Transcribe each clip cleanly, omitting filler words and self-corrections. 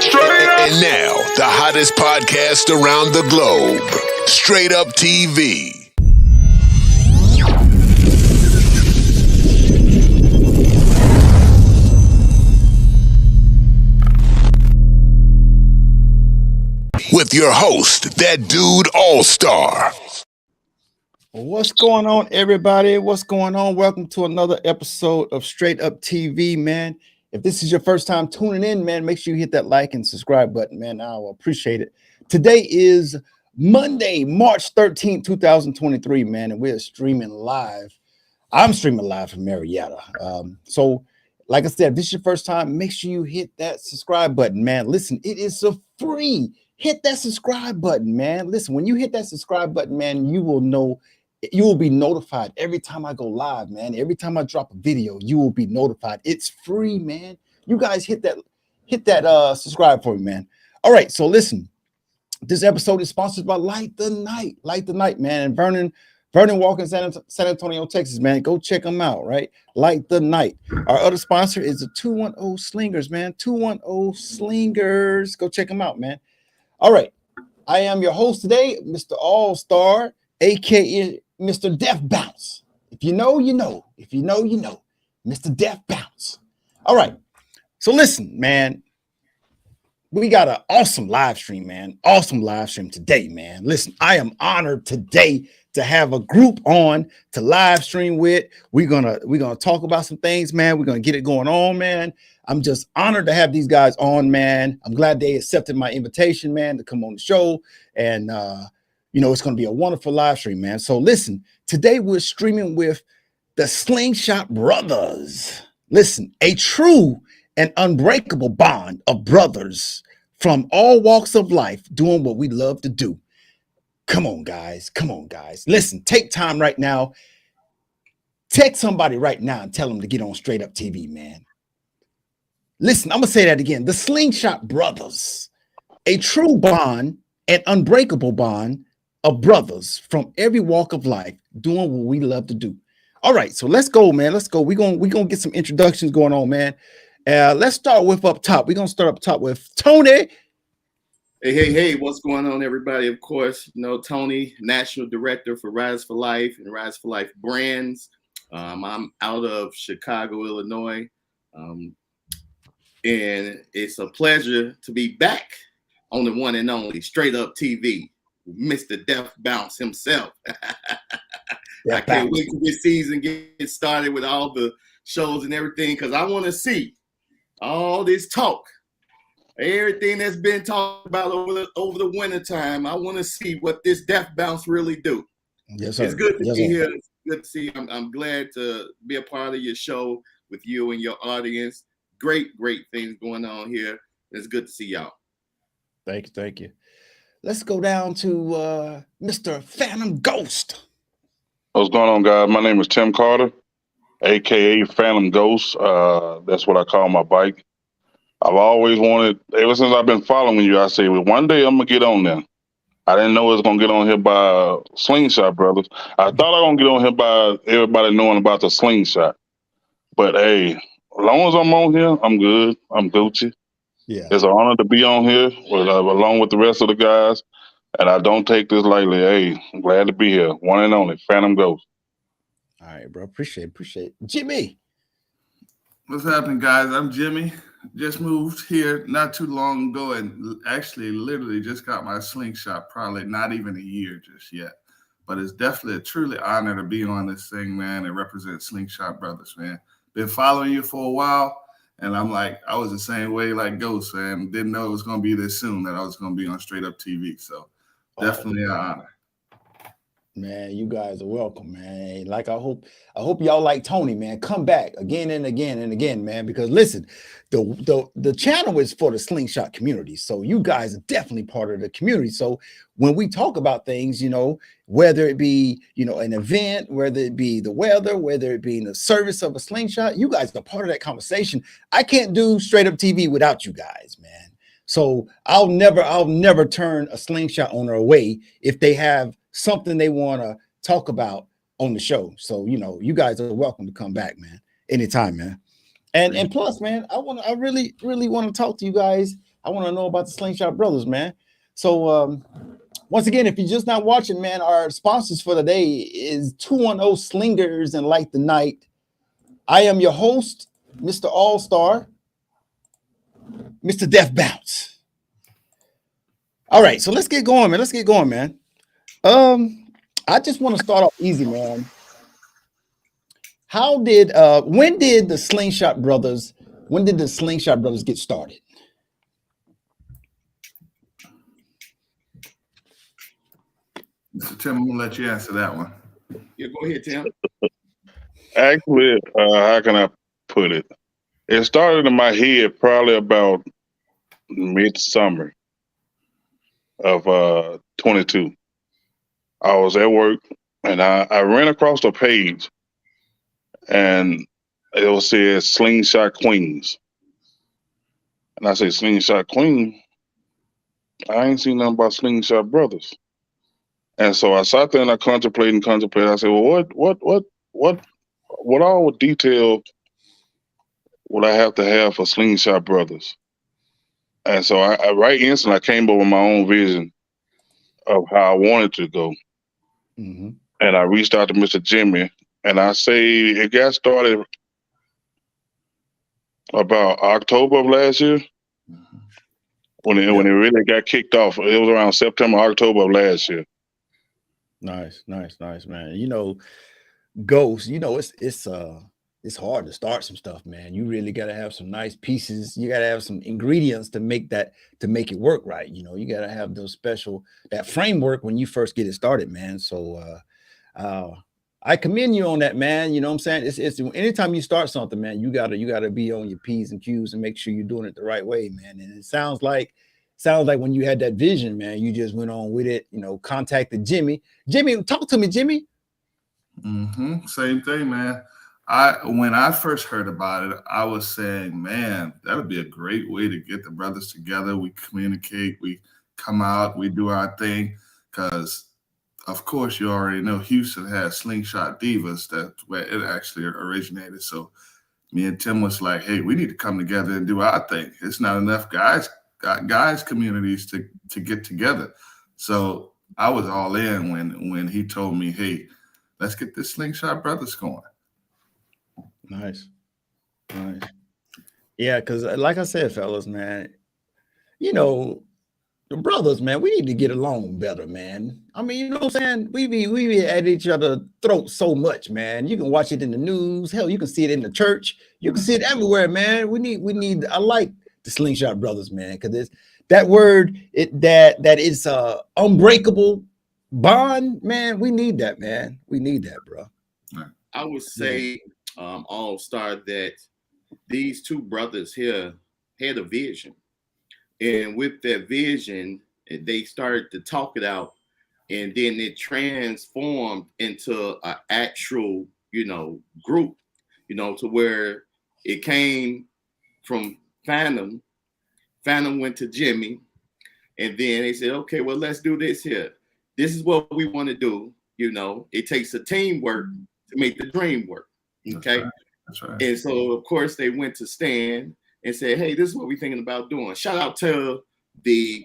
And now, the hottest podcast around the globe, Straight Up TV. With your host, that dude all-star. What's going on, everybody? What's going on? Welcome to another episode of Straight Up TV, man. If this is your first time tuning in, man, make sure you hit that like and subscribe button, man. I will appreciate it. Today is Monday, March 13th, 2023, man, and we're streaming live. I'm streaming live from Marietta. So, like I said, if this is your first time, make sure you hit that subscribe button, man. Listen, it is so free. Hit that subscribe button, man. Listen, when you hit that subscribe button, man, you will know. You will be notified every time I go live, man. Every time I drop a video, you will be notified. It's free, man. You guys hit that subscribe for me, man. All right, so listen, this episode is sponsored by Light the Night, man. And Vernon Walker in San Antonio, Texas, man. Go check them out, right? Light the Night. Our other sponsor is the 210 Slingers, man. 210 Slingers. Go check them out, man. All right, I am your host today, Mr. All-Star, aka Mr. Death Bounce. If you know, you know. If you know, you know. Mr. Death Bounce. All right. So listen, man. We got an awesome live stream, man. Awesome live stream today, man. Listen, I am honored today to have a group on to live stream with. We're gonna talk about some things, man. We're gonna get it going on, man. I'm just honored to have these guys on, man. I'm glad they accepted my invitation, man, to come on the show. And it's going to be a wonderful live stream, man. So listen, today we're streaming with the Slingshot Brothers. Listen, a true and unbreakable bond of brothers from all walks of life doing what we love to do. Come on, guys. Come on, guys. Listen, take time right now. Text somebody right now and tell them to get on Straight Up TV, man. Listen, I'm going to say that again. The Slingshot Brothers, a true bond and unbreakable bond of brothers from every walk of life doing what we love to do. All right, so let's go, man. Let's go. We're gonna get some introductions going on, man. Let's start with up top. We're gonna start up top with Tony. Hey, what's going on, everybody? Of course, Tony, National Director for Rise for Life and Rise for Life Brands. I'm out of Chicago, Illinois. And it's a pleasure to be back on the one and only Straight Up TV. Mr. Death Bounce himself. I can't wait till this season get started with all the shows and everything, because I want to see all this talk, everything that's been talked about over the winter time. I want to see what this Death Bounce really do. Yes, sir. It's good to be here. It's good to see you. I'm glad to be a part of your show with you and your audience. Great things going on here. It's good to see y'all. Thank you. Let's go down to Mr. Phantom Ghost. What's going on, guys? My name is Tim Carter, a.k.a. Phantom Ghost. That's what I call my bike. I've always wanted, ever since I've been following you, I say, well, one day I'm going to get on there. I didn't know it was going to get on here by Slingshot Brothers. I thought I was going to get on here by everybody knowing about the Slingshot. But, hey, as long as I'm on here, I'm good. I'm Gucci. Yeah. It's an honor to be on here along with the rest of the guys, and I don't take this lightly. Hey, I'm glad to be here. One and only, Phantom Ghost. All right, bro. Appreciate it. Jimmy. What's happening, guys? I'm Jimmy. Just moved here not too long ago, and actually literally just got my Slingshot, probably not even a year just yet. But it's definitely a truly honor to be on this thing, man, and represent Slingshot Brothers, man. Been following you for a while. And I'm like, I was the same way like Ghost, man. Didn't know it was going to be this soon that I was going to be on Straight Up TV. So definitely an honor. Man, you guys are welcome, man. Like I hope y'all like Tony, man. Come back again and again and again, man. Because listen, the channel is for the Slingshot community. So you guys are definitely part of the community. So when we talk about things, whether it be, an event, whether it be the weather, whether it be in the service of a Slingshot, you guys are part of that conversation. I can't do Straight Up TV without you guys, man. So I'll never turn a Slingshot owner away if they have something they want to talk about on the show. So, you guys are welcome to come back, man, anytime, man. And plus, man, I really want to talk to you guys I want to know about the Slingshot Brothers, man. So once again, if you're just not watching, man, our sponsors for today is 210 Slingers and Light the Night. I am your host, Mr. All-Star, Mr. Death Bounce. All right, so let's get going, man. Let's get going, man. I just want to start off easy, man. When did the Slingshot Brothers get started? So Tim, I'm gonna let you answer that one. Yeah, go ahead, Tim. Actually, how can I put it? It started in my head probably about midsummer of 22. I was at work and I ran across a page and it was said Slingshot Queens. And I said, Slingshot Queen? I ain't seen nothing about Slingshot Brothers. And so I sat there and I contemplated. I said, well, what all detail would I have to have for Slingshot Brothers? And so I right instantly I came up with my own vision of how I wanted to go. Mm-hmm. And I reached out to Mr. Jimmy, and I say it got started about October of last year. Mm-hmm. When it really got kicked off. It was around September, October of last year. Nice, man. You know, Ghost, you know, it's hard to start some stuff, man. You really got to have some nice pieces. You got to have some ingredients to make it work right. You know, you got to have that framework when you first get it started, man. So I commend you on that, man. You know what I'm saying? It's anytime you start something, man, you gotta be on your P's and Q's and make sure you're doing it the right way, man. And it sounds like when you had that vision, man, you just went on with it, you know, contacted Jimmy. Jimmy, talk to me, Jimmy. Mm-hmm. Same thing, man. When I first heard about it, I was saying, man, that would be a great way to get the brothers together. We communicate, we come out, we do our thing. Because, of course, you already know Houston has Slingshot Divas. That's where it actually originated. So me and Tim was like, hey, we need to come together and do our thing. It's not enough guys communities to get together. So I was all in when he told me, hey, let's get this Slingshot Brothers going. Nice. Yeah, because like I said, fellas, man, you know, the brothers, man, we need to get along better, man. I mean, you know what I'm saying? We be at each other's throats so much, man. You can watch it in the news. Hell, you can see it in the church. You can see it everywhere, man. I like the Slingshot Brothers, man, because it's that word, that is unbreakable bond, man. We need that, man. We need that, bro. I would say, All-Star, that these two brothers here had a vision. And with that vision, they started to talk it out. And then it transformed into an actual, you know, group, you know, to where it came from Phantom. Phantom went to Jimmy. And then they said, okay, well, let's do this here. This is what we want to do. You know, it takes a teamwork to make the dream work. Okay. That's right. And so, of course, they went to Stan and said, hey, this is what we're thinking about doing. Shout out to the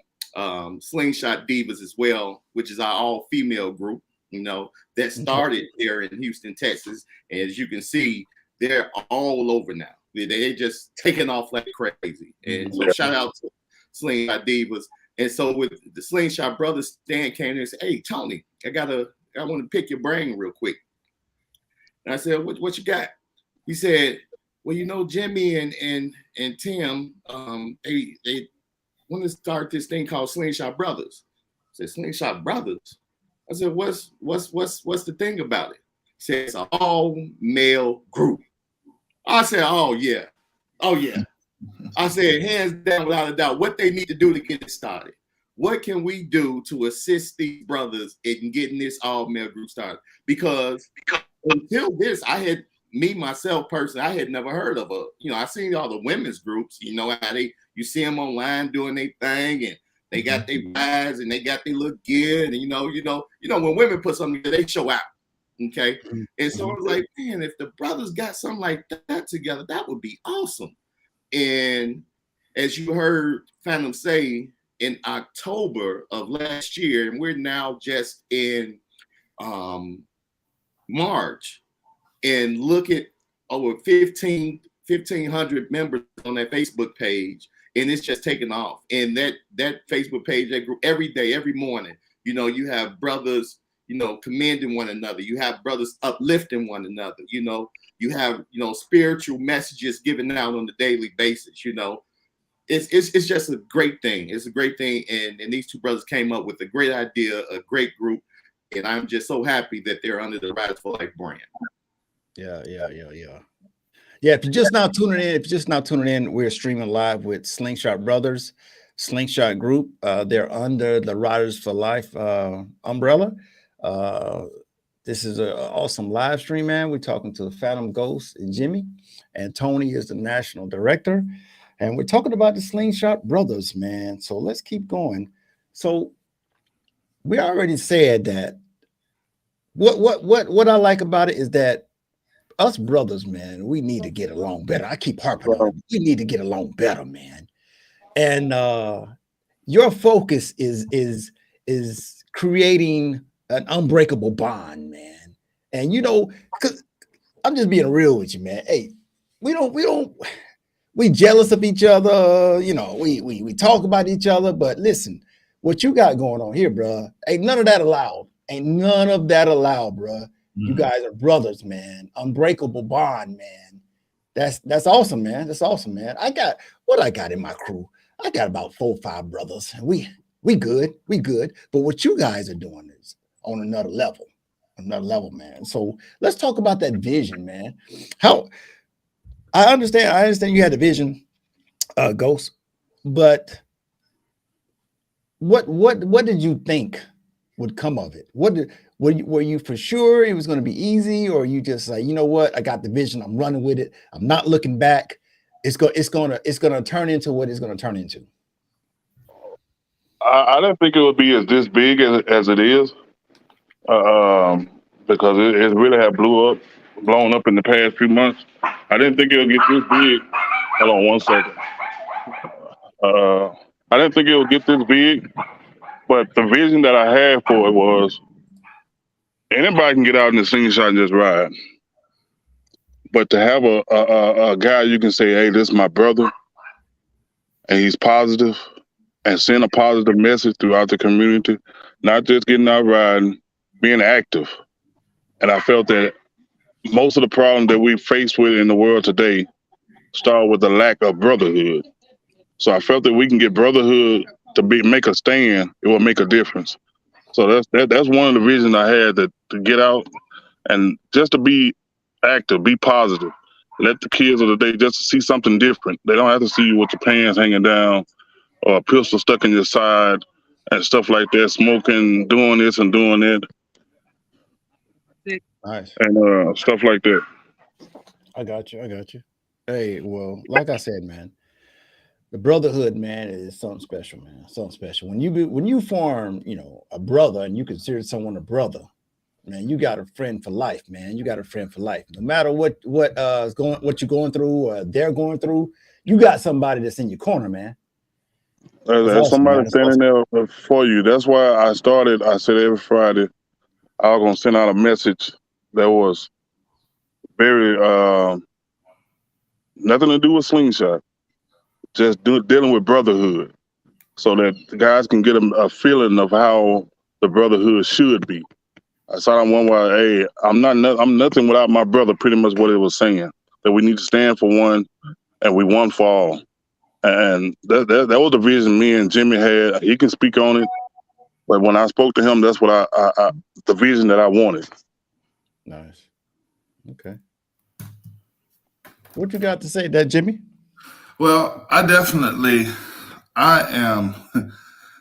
Slingshot Divas as well, which is our all-female group, you know, that started there in Houston, Texas. And as you can see, they're all over now. They're just taking off like crazy. And so shout out to Slingshot Divas. And so with the Slingshot Brothers, Stan came in and said, hey, Tony, I want to pick your brain real quick. And I said, what you got? He said, well, you know, Jimmy and Tim, they want to start this thing called Slingshot Brothers. I said, Slingshot Brothers? I said, what's the thing about it? He said, it's an all-male group. I said, oh, yeah. I said, hands down, without a doubt, what they need to do to get it started. What can we do to assist these brothers in getting this all-male group started? Because until this, I had never heard of I seen all the women's groups, you know, how you see them online doing their thing, and they got their wives and they got their little gear, and you know, when women put something together, they show out. Okay. And so I was like, man, if the brothers got something like that together, that would be awesome. And as you heard Phantom say, in October of last year, and we're now just in March, and look at over 1,500 members on that Facebook page, and it's just taken off. And that Facebook page, that group, every day, every morning, you have brothers, commending one another. You have brothers uplifting one another. You have, spiritual messages given out on a daily basis. It's just a great thing. It's a great thing. And these two brothers came up with a great idea, a great group. And I'm just so happy that they're under the Rise for Life brand. Yeah. If you're just now tuning in, we're streaming live with Slingshot Brothers, Slingshot Group. They're under the Riders for Life umbrella. This is an awesome live stream, man. We're talking to Phantom Ghost and Jimmy, and Tony is the national director. And we're talking about the Slingshot Brothers, man. So let's keep going. So we already said that what I like about it is that us brothers, man, we need to get along better. I keep harping on it. We need to get along better, man. And your focus is creating an unbreakable bond, man. And because I'm just being real with you, man. Hey, we jealous of each other, we talk about each other, but listen, what you got going on here, bro, ain't none of that allowed. Ain't none of that allowed, bro. You guys are brothers, man. Unbreakable bond, man. That's awesome, man. That's awesome, man. I got in my crew. I got about 4 or 5 brothers. We good. But what you guys are doing is on another level, man. So let's talk about that vision, man. How I understand you had a vision, Ghost, but what did you think would come of it? Were you for sure it was going to be easy, or you just like, you know what, I got the vision, I'm running with it, I'm not looking back. It's gonna turn into what it's gonna turn into. I didn't think it would be as this big as it is, because it really had blown up in the past few months. I didn't think it would get this big. Hold on one second. I didn't think it would get this big, but the vision that I had for it was anybody can get out in the slingshot and just ride. But to have a guy you can say, hey, this is my brother, and he's positive, and send a positive message throughout the community, not just getting out riding, being active. And I felt that most of the problems that we face with in the world today start with the lack of brotherhood. So I felt that we can get brotherhood to make a stand, it will make a difference. So that's one of the reasons I had to get out and just to be active, be positive. Let the kids of the day just to see something different. They don't have to see you with your pants hanging down or a pistol stuck in your side and stuff like that, smoking, doing this and doing that. Nice. And stuff like that. I got you. Hey, well, like I said, man, the brotherhood, man, is something special, man. Something special. When you form, a brother and you consider someone a brother, man, you got a friend for life, man. You got a friend for life. No matter what you're going through or they're going through, you got somebody that's in your corner, man. There's awesome, somebody man. Standing there for you. That's why I said every Friday, I was going to send out a message that was very, nothing to do with slingshot, just dealing with brotherhood so that the guys can get a feeling of how the brotherhood should be. I saw that one where, hey, I'm nothing without my brother, pretty much what it was saying, that we need to stand for one and we one for all. And that was the vision me and Jimmy had. He can speak on it, but when I spoke to him, that's what the vision that I wanted. Nice. Okay. What you got to say there, Jimmy? Well, I am.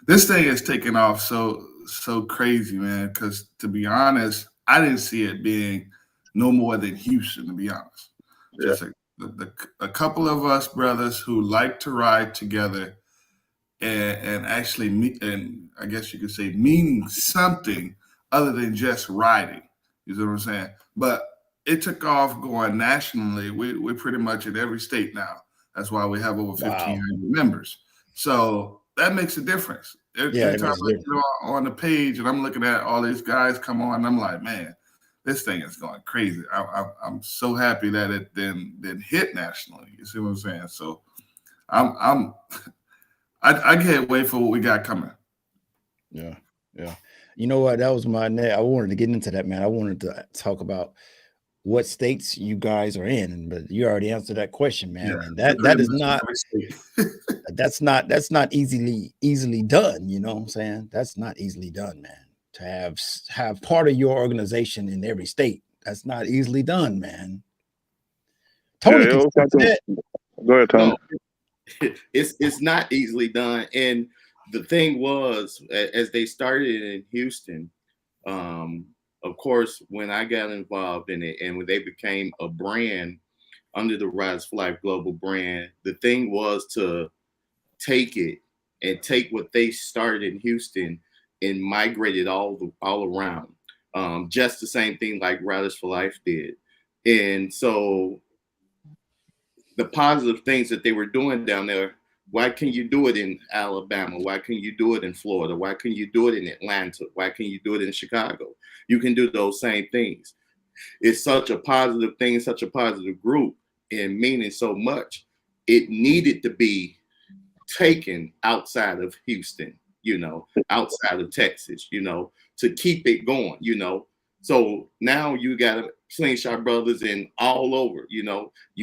This thing is taking off so crazy, man, because to be honest, I didn't see it being no more than Houston, to be honest. Yeah. Just a couple of us brothers who like to ride together and actually, and I guess you could say, meaning something other than just riding. You know what I'm saying? But it took off going nationally. We're pretty much in every state now. That's why we have over 1,500 members. So that makes a difference. Every time I go on the page and I'm looking at all these guys come on, I'm like, man, this thing is going crazy. I'm so happy that it then hit nationally. You see what I'm saying? So I can't wait for what we got coming. Yeah. You know what? That was my I wanted to get into that, man. I wanted to talk about what states you guys are in, but you already answered that question, man. Yeah, and that is not that's not easily done. You know what I'm saying? That's not easily done, man. To have part of your organization in every state, that's not easily done, man. Tony, go ahead, Tony. No, it's not easily done. And the thing was, as they started in Houston, of course, when I got involved in it and when they became a brand under the Rise for Life global brand, the thing was to take it and take what they started in Houston and migrate it all around. Just the same thing like Rise for Life did. And so the positive things that they were doing down there, why can you do it in Alabama? Why can you do it in Florida? Why can you do it in Atlanta? Why can you do it in Chicago? You can do those same things. It's such a positive thing, such a positive group, and meaning so much. It needed to be taken outside of Houston, outside of Texas, to keep it going, So now you got Slingshot Brothers in all over, you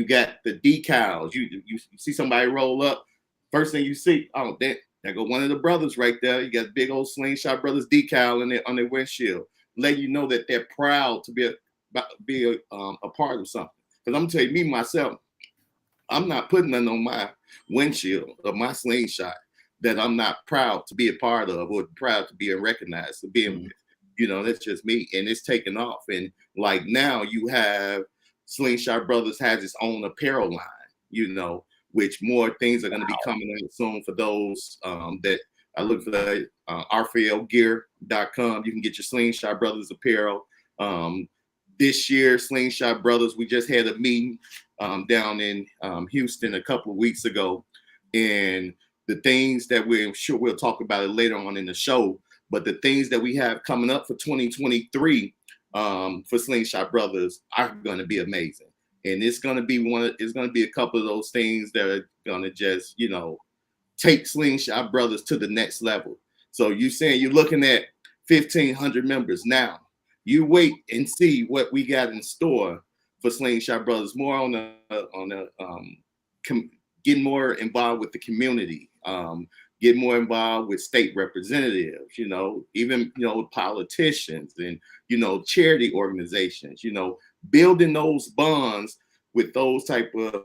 got the decals. You see somebody roll up, first thing you see, oh, there go one of the brothers right there. You got big old Slingshot Brothers decal on their windshield, let you know that they're proud to be a part of something. Because I'm telling you, me myself, I'm not putting nothing on my windshield of my Slingshot that I'm not proud to be a part of or proud to be recognized to be with. That's just me, and it's taken off. And like now, you have Slingshot Brothers has its own apparel line, which more things are going to be coming out soon for those that I look for the rflgear.com. You can get your Slingshot Brothers apparel. This year, Slingshot Brothers, we just had a meeting down in Houston a couple of weeks ago, and the things that I'm sure we'll talk about it later on in the show, but the things that we have coming up for 2023 for Slingshot Brothers are going to be amazing. And it's going to be a couple of those things that are going to just, take Slingshot Brothers to the next level. So you're looking at 1,500 members now. You wait and see what we got in store for Slingshot Brothers. More on the getting more involved with the community, get more involved with state representatives, even politicians and charity organizations, building those bonds with those type of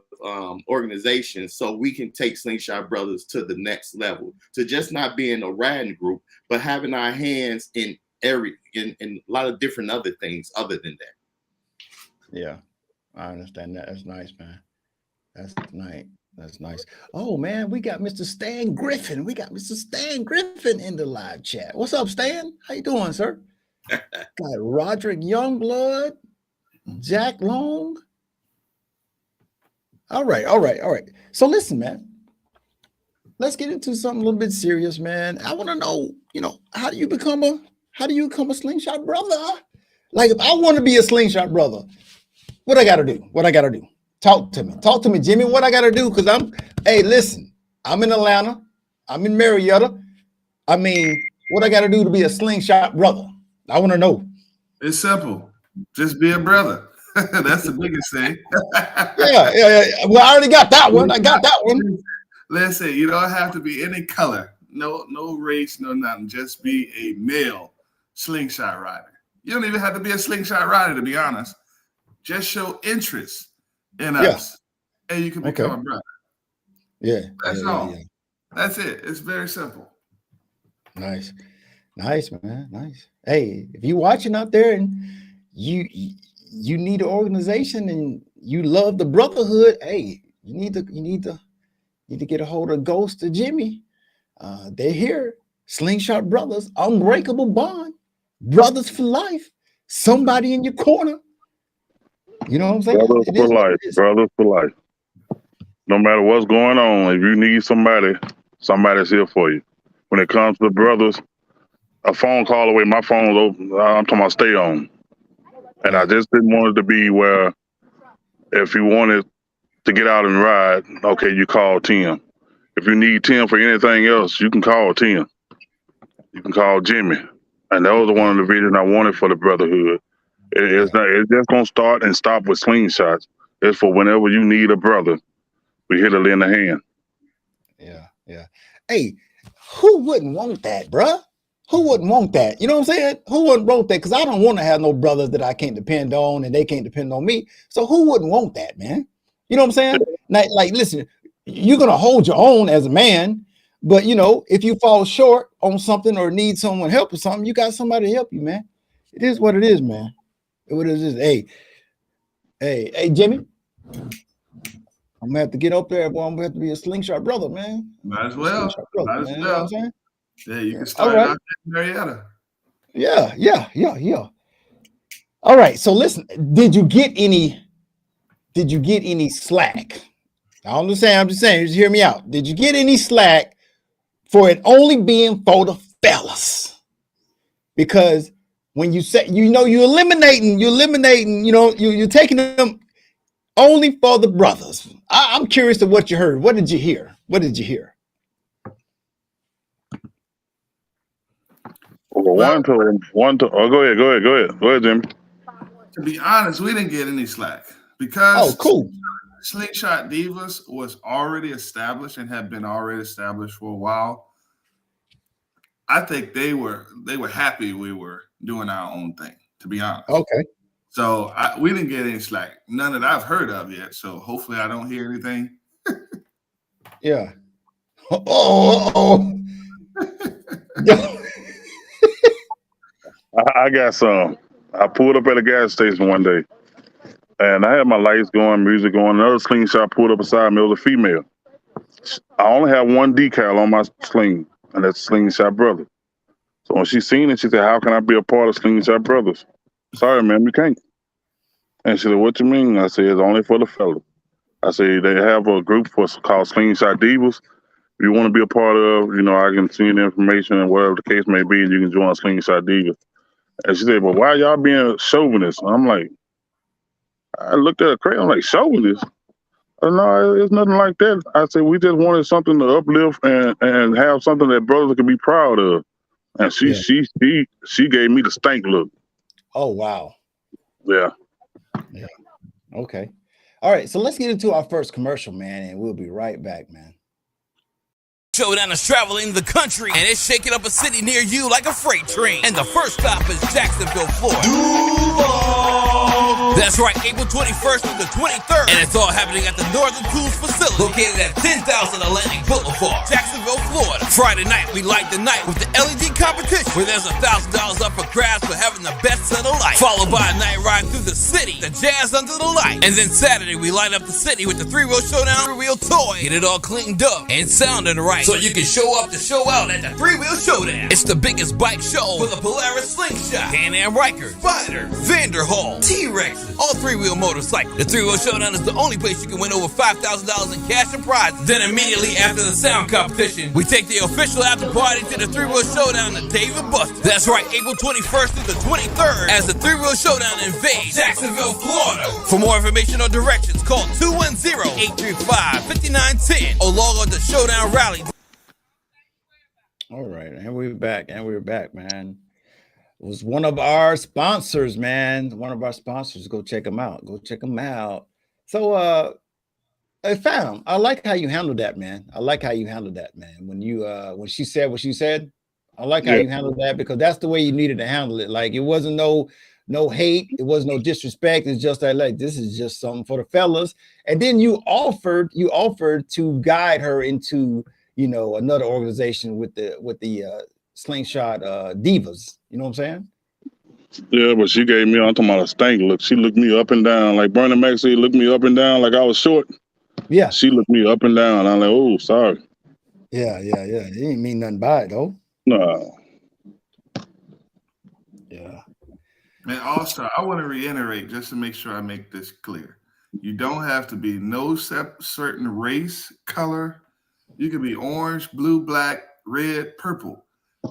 organizations so we can take Slingshot Brothers to the next level, to just not being a riding group, but having our hands in a lot of different other things other than that. Yeah, I understand that. That's nice, man. That's nice. Oh man, we got Mr. Stan Griffin. We got Mr. Stan Griffin in the live chat. What's up, Stan? How you doing, sir? Got Roderick Youngblood, Jack Long. All right. So listen, man. Let's get into something a little bit serious, man. I want to know, how do you become a Slingshot brother? Like, if I want to be a Slingshot brother, what I got to do? Talk to me, Jimmy. What I got to do? Because listen, I'm in Atlanta. I'm in Marietta. What I got to do to be a Slingshot brother? I want to know. It's simple. Just be a brother. That's the biggest thing. Yeah. Well, I already got that one. I got that one. Listen, you don't have to be any color. No race, no nothing. Just be a male slingshot rider. You don't even have to be a slingshot rider, to be honest. Just show interest in us, and you can become a brother. Yeah. That's all. Yeah. That's it. It's very simple. Nice, man. Nice. Hey, if you're watching out there and you need an organization and you love the brotherhood, hey, you need to get a hold of Ghost or Jimmy. They're here. Slingshot Brothers, unbreakable bond, brothers for life. Somebody in your corner. You know what I'm saying? Brothers for life. No matter what's going on, if you need somebody, somebody's here for you. When it comes to the brothers, a phone call away, my phone's open. I'm talking about stay on. And I just didn't want it to be where if you wanted to get out and ride, okay, you call Tim. If you need Tim for anything else, you can call Tim. You can call Jimmy. And that was one of the visions I wanted for the brotherhood. It's just gonna start and stop with slingshots. It's for whenever you need a brother, we hit it in the hand. Yeah. Hey, who wouldn't want that, bruh? Who wouldn't want that? You know what I'm saying? Who wouldn't want that? Because I don't want to have no brothers that I can't depend on and they can't depend on me. So who wouldn't want that, man? You know what I'm saying? Like, listen, you're gonna hold your own as a man, but you know, if you fall short on something or need someone help with something, you got somebody to help you, man. It is what it is, man. What is this? Hey, Jimmy. I'm gonna have to get up there, boy. I'm gonna have to be a slingshot brother, man. Might as well. Brother, man. You know what I'm saying? Yeah, you can start out in Marietta. Yeah. All right. So listen, did you get any slack? I'm just saying, just hear me out. Did you get any slack for it only being for the fellas? Because when you say, you know, you're eliminating, you know, you're taking them only for the brothers. I'm curious to what you heard. What did you hear? Oh, go ahead, Jimmy. To be honest, we didn't get any slack because cool. Slingshot Divas was already established and had been already established for a while. I think they were happy we were doing our own thing, to be honest. Okay. So we didn't get any slack, none that I've heard of yet. So hopefully I don't hear anything. Yeah. I got some. I pulled up at a gas station one day, and I had my lights going, music going. Another slingshot pulled up beside me. It was a female. I only have one decal on my sling, and that's Slingshot Brother. So when she seen it, she said, "How can I be a part of Slingshot Brothers?" "Sorry, ma'am, you can't." And she said, "What you mean?" I said, "It's only for the fellas." I said, "They have a group called Slingshot Divas. If you want to be a part of, you know, I can send you the information and whatever the case may be, you can join Slingshot Divas." And she said, "But why y'all being chauvinist?" I'm like, I looked at her crazy. I'm like, chauvinist? No, it's nothing like that. I said, we just wanted something to uplift and have something that brothers can be proud of. And she gave me the stank look. Oh, wow. Yeah. Okay. All right. So let's get into our first commercial, man, and we'll be right back, man. Showdown is traveling the country, and it's shaking up a city near you like a freight train. And the first stop is Jacksonville, Florida. Duval! That's right, April 21st through the 23rd. And it's all happening at the Northern Tools facility, located at 10,000 Atlantic Boulevard, Jacksonville, Florida. Friday night, we light the night with the LED competition, where there's $1,000 up for grabs for having the best of the light. Followed by a night ride through the city, the jazz under the light. And then Saturday, we light up the city with the three-wheel showdown, three-wheel toy. Get it all cleaned up and sounding right, so you can show up to show out at the three-wheel showdown. It's the biggest bike show for the Polaris Slingshot, Can-Am Riker, Spider, Vanderhall, T-Rex, all three-wheel motorcycles. The three-wheel showdown is the only place you can win over $5,000 in cash and prizes. Then immediately after the sound competition, we take the official after party to the three-wheel showdown to Dave & Buster's. That's right, April 21st through the 23rd, as the three-wheel showdown invades Jacksonville, Florida. For more information or directions, call 210-835-5910 or log on to Showdown Rally. All right, and we're back, man. It was one of our sponsors, man. One of our sponsors. Go check them out. So, fam, I like how you handled that, man. When you when she said what she said, I like how you handled that, because that's the way you needed to handle it. Like, it wasn't no hate, it was no disrespect. It's just like this is just something for the fellas. And then you offered to guide her into, you know, another organization with the Slingshot Divas. You know what I'm saying? Yeah, but she gave me, I'm talking about a stank look. She looked me up and down, like Bernie Mac said, looked me up and down like I was short. Yeah. She looked me up and down. I'm like, oh, sorry. Yeah. It didn't mean nothing by it, though. No. Yeah. Man, also, I want to reiterate, just to make sure I make this clear. You don't have to be no certain race, color. You can be orange, blue, black, red, purple.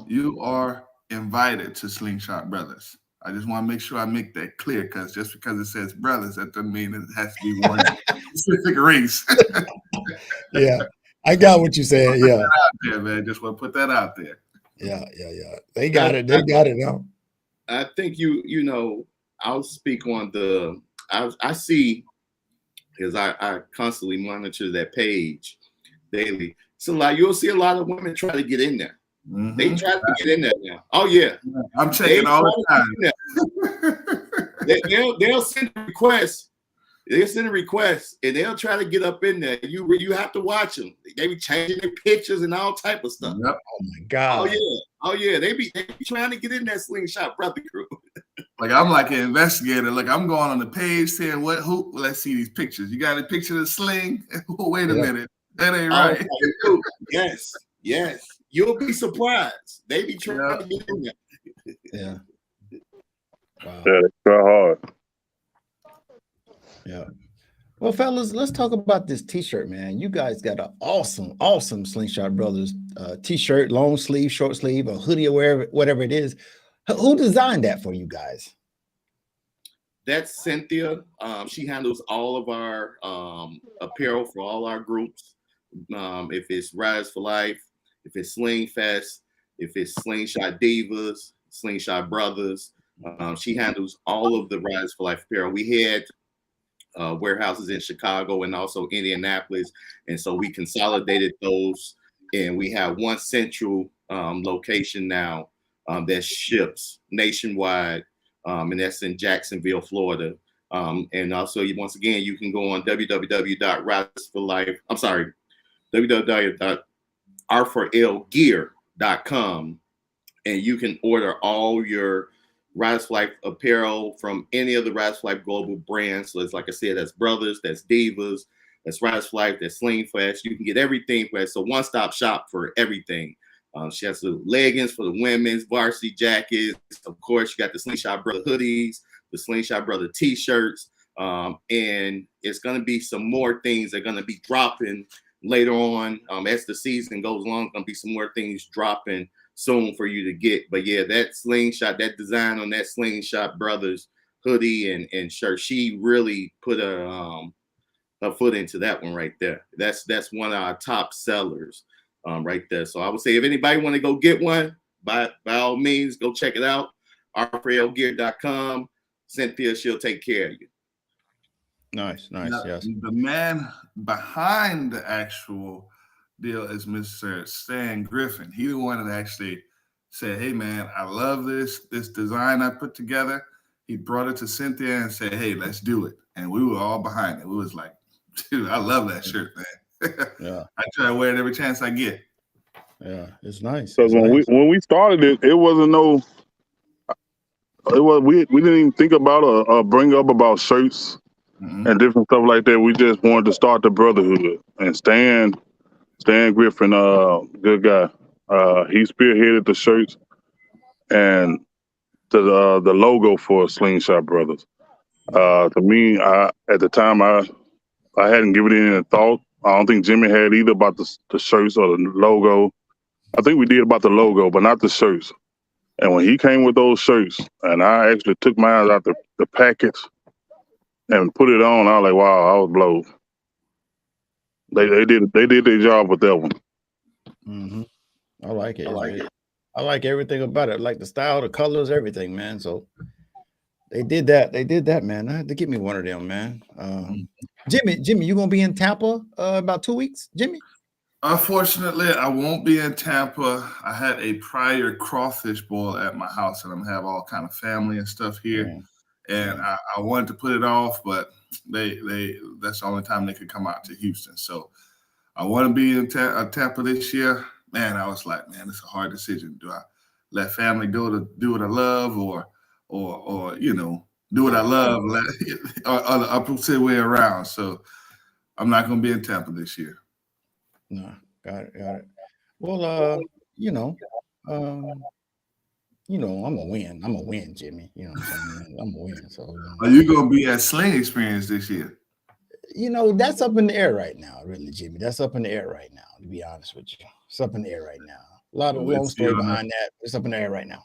You are invited to Slingshot Brothers. I just want to make sure I make that clear, because just because it says brothers, that doesn't mean it has to be one specific race. Yeah, I got what you said. Yeah, out there, man. Just want to put that out there. yeah. They got it. They got it now. I think you know, I'll speak on the. I see, because I constantly monitor that page daily. So like you'll see a lot of women try to get in there. Mm-hmm. They try to get in there now. Oh yeah, I'm checking all the time. They'll send a request. They'll send a request and they'll try to get up in there. You have to watch them. They be changing their pictures and all type of stuff. Yep. Oh my God. Oh yeah. They be trying to get in that Slingshot Brother crew. Like I'm like an investigator. Like I'm going on the page saying who. Let's see these pictures. You got a picture of Sling? Wait a minute. That ain't right. Yes. You'll be surprised. They be trying to get in there. Yeah. Wow. Yeah, they try hard. Yeah. Well, fellas, let's talk about this t-shirt, man. You guys got an awesome Slingshot Brothers t-shirt, long sleeve, short sleeve, a hoodie, or whatever it is. Who designed that for you guys? That's Cynthia. She handles all of our apparel for all our groups. If it's Rise for Life, if it's Sling Fest, if it's Slingshot Divas, Slingshot Brothers, she handles all of the Rise for Life apparel. We had warehouses in Chicago and also Indianapolis, and so we consolidated those, and we have one central location now that ships nationwide, and that's in Jacksonville, Florida. And also, once again, you can go on www.r4lgear.com, and you can order all your Rise for Life apparel from any of the Rise for Life global brands. So it's like I said, that's Brothers, that's Divas, that's Rise for Life, that's Sling Fest. You can get everything for it. So one-stop shop for everything. She has the leggings for the women's, varsity jackets. Of course, you got the Slingshot Brother hoodies, the Slingshot Brother t-shirts. And it's going to be some more things that are going to be dropping later on. As the season goes along, going to be some more things dropping soon for you to get. But yeah, that Slingshot, that design on that Slingshot Brothers hoodie and shirt, she really put her foot into that one right there. That's one of our top sellers right there. So I would say if anybody want to go get one, by all means, go check it out. r4lgear.com. Cynthia, she'll take care of you. Nice. Now, Yes. The man behind the actual deal is Mr. Stan Griffin. He the one that actually said, "Hey man, I love this design I put together." He brought it to Cynthia and said, "Hey, let's do it." And we were all behind it. We was like, "Dude, I love that shirt, man." Yeah. I try to wear it every chance I get. Yeah, it's nice. Because when we started it, it wasn't we didn't even think about bring up about shirts and different stuff like that. We just wanted to start the brotherhood. And Stan Griffin, good guy. He spearheaded the shirts and the logo for Slingshot Brothers. To me, at the time, I hadn't given it any thought. I don't think Jimmy had either about the shirts or the logo. I think we did about the logo, but not the shirts. And when he came with those shirts, and I actually took mine out the package and put it on, I was like, wow, I was blown. They did their job with that one. Mm-hmm. I like it. I like everything about it. I like the style, the colors, everything, man. So they did that, man. I had to get me one of them, man. Jimmy, you gonna be in Tampa about 2 weeks, Jimmy? Unfortunately, I won't be in Tampa. I had a prior crawfish boil at my house, and I'm gonna have all kind of family and stuff here. Yeah. And I wanted to put it off, but they that's the only time they could come out to Houston. So I want to be in Tampa this year. Man, I was like, man, it's a hard decision. Do I let family do what I love, or do what I love, or the opposite way around? So I'm not going to be in Tampa this year. No, got it. Well, I'm gonna win. I'm gonna win, Jimmy. You know what I'm saying? I'm gonna win. So Are you going to be at Sling Experience this year? that's up in the air right now, really, Jimmy. That's up in the air right now, to be honest with you. It's up in the air right now. A lot of long story behind that. It's up in the air right now.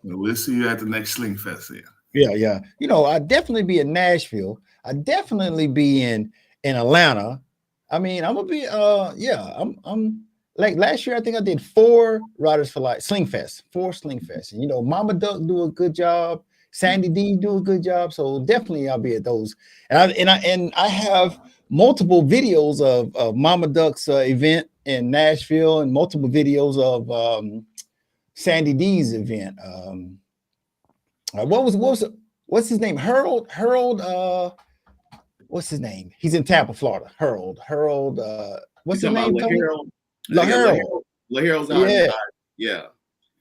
We'll see you at the next Sling Fest here. Yeah. I'd definitely be in Nashville. I'd definitely be in Atlanta. I mean, I'm gonna be I'm like last year, I think I did 4 Riders for Life Sling Fest, 4 Sling Fest. And Mama Duck do a good job, Sandy D do a good job. So definitely I'll be at those. And I have multiple videos of Mama Duck's event in Nashville and multiple videos of Sandy D's event. What's his name? Harold. What's his name? He's in Tampa, Florida. Harold. What's his name? LaHarold's our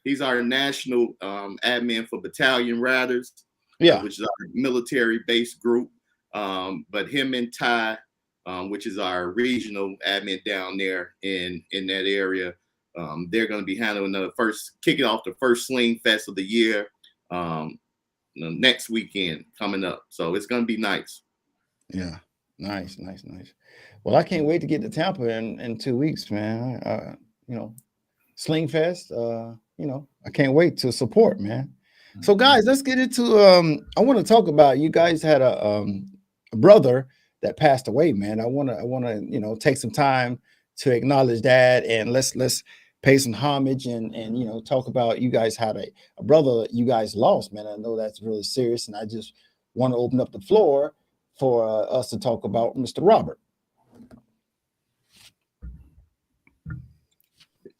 he's our national admin for Battalion Riders, which is our military-based group. But him and Ty, which is our regional admin down there in that area, they're going to be handling kicking off the first Sling Fest of the year next weekend coming up. So it's going to be nice. Yeah, nice. Well, I can't wait to get to Tampa in 2 weeks, man. Sling Fest. I can't wait to support, man. So, guys, let's get into. I want to talk about. You guys had a brother that passed away, man. I want to take some time to acknowledge that, and let's pay some homage and talk about you guys had a brother you guys lost, man. I know that's really serious, and I just want to open up the floor for us to talk about Mr. Robert.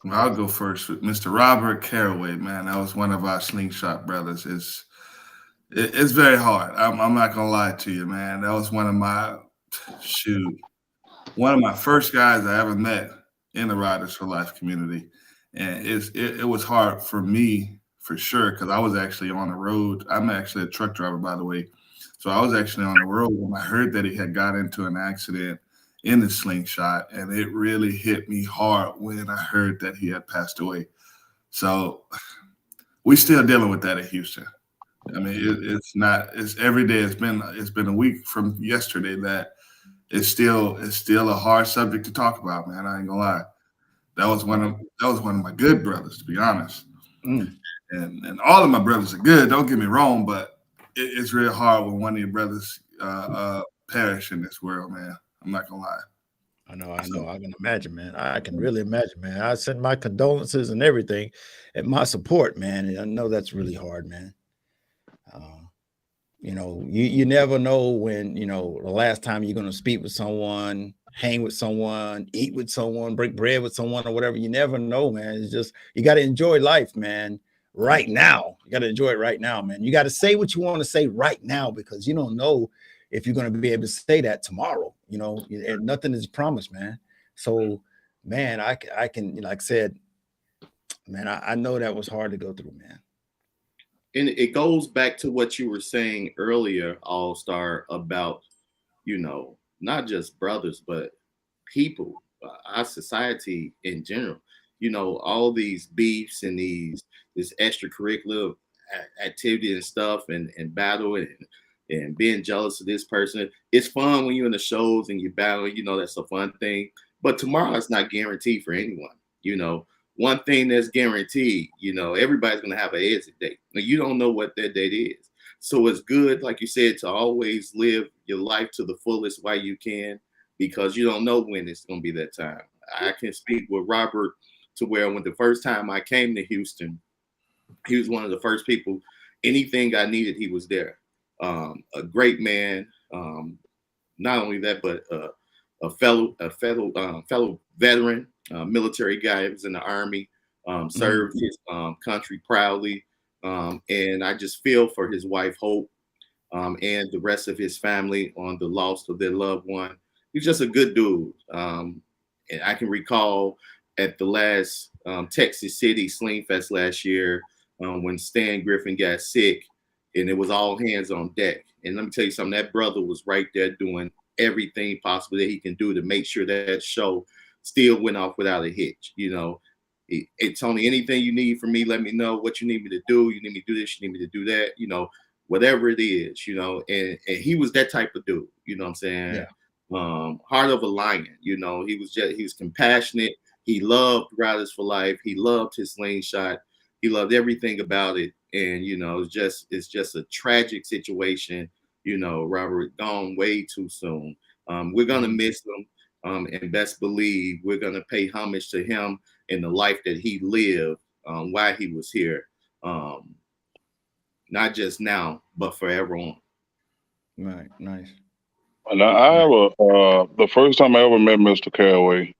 Well, I'll go first with Mr. Robert Caraway, man. That was one of our Slingshot brothers. It's very hard. I'm not gonna lie to you, man. That was one of my first guys I ever met in the Riders for Life community, and it was hard for me for sure because I was actually on the road. I'm actually a truck driver, by the way, so I was actually on the road when I heard that he had got into an accident in the Slingshot, and it really hit me hard when I heard that he had passed away. So we still dealing with that in Houston. I mean, it's every day. It's been a week from yesterday that it's still a hard subject to talk about, man. I ain't gonna lie. That was one of my good brothers, to be honest. And all of my brothers are good. Don't get me wrong, but it's really hard when one of your brothers perish in this world, man. I'm not gonna lie. I know. I can imagine, man. I can really imagine, man. I send my condolences and everything and my support, man. And I know that's really hard, man. You never know when, the last time you're going to speak with someone, hang with someone, eat with someone, break bread with someone or whatever. You never know, man. It's just, you got to enjoy life, man. Right now. You got to enjoy it right now, man. You got to say what you want to say right now because you don't know if you're going to be able to say that tomorrow, and nothing is promised, man. So, man, I can, like I said, man, I know that was hard to go through, man. And it goes back to what you were saying earlier, All-Star, about, not just brothers, but people, our society in general, all these beefs and this extracurricular activity and stuff and battle and being jealous of this person. It's fun when you're in the shows and you battle, that's a fun thing. But tomorrow is not guaranteed for anyone. One thing that's guaranteed, everybody's going to have an exit date. Now, you don't know what that date is. So it's good, like you said, to always live your life to the fullest while you can, because you don't know when it's going to be that time. I can speak with Robert to where when the first time I came to Houston, he was one of the first people, anything I needed, he was there. A great man. Not only that, but a fellow veteran, military guy. He was in the Army, served his country proudly, and I just feel for his wife Hope and the rest of his family on the loss of their loved one. He's just a good dude. And I can recall at the last Texas City Sling Fest last year when Stan Griffin got sick. And it was all hands on deck. And let me tell you something, that brother was right there doing everything possible that he can do to make sure that show still went off without a hitch. Hey, Tony, anything you need from me, let me know what you need me to do. You need me to do this, you need me to do that, whatever it is, and he was that type of dude, you know what I'm saying? Yeah. heart of a lion. You know, he was compassionate. He loved Riders for Life. He loved his slingshot. He loved everything about it. And you know, it's just a tragic situation. You know, Robert gone way too soon. We're gonna miss him, and best believe we're gonna pay homage to him and the life that he lived while he was here. Not just now, but forever on. Right. Nice. And I have the first time I ever met Mr. Caraway,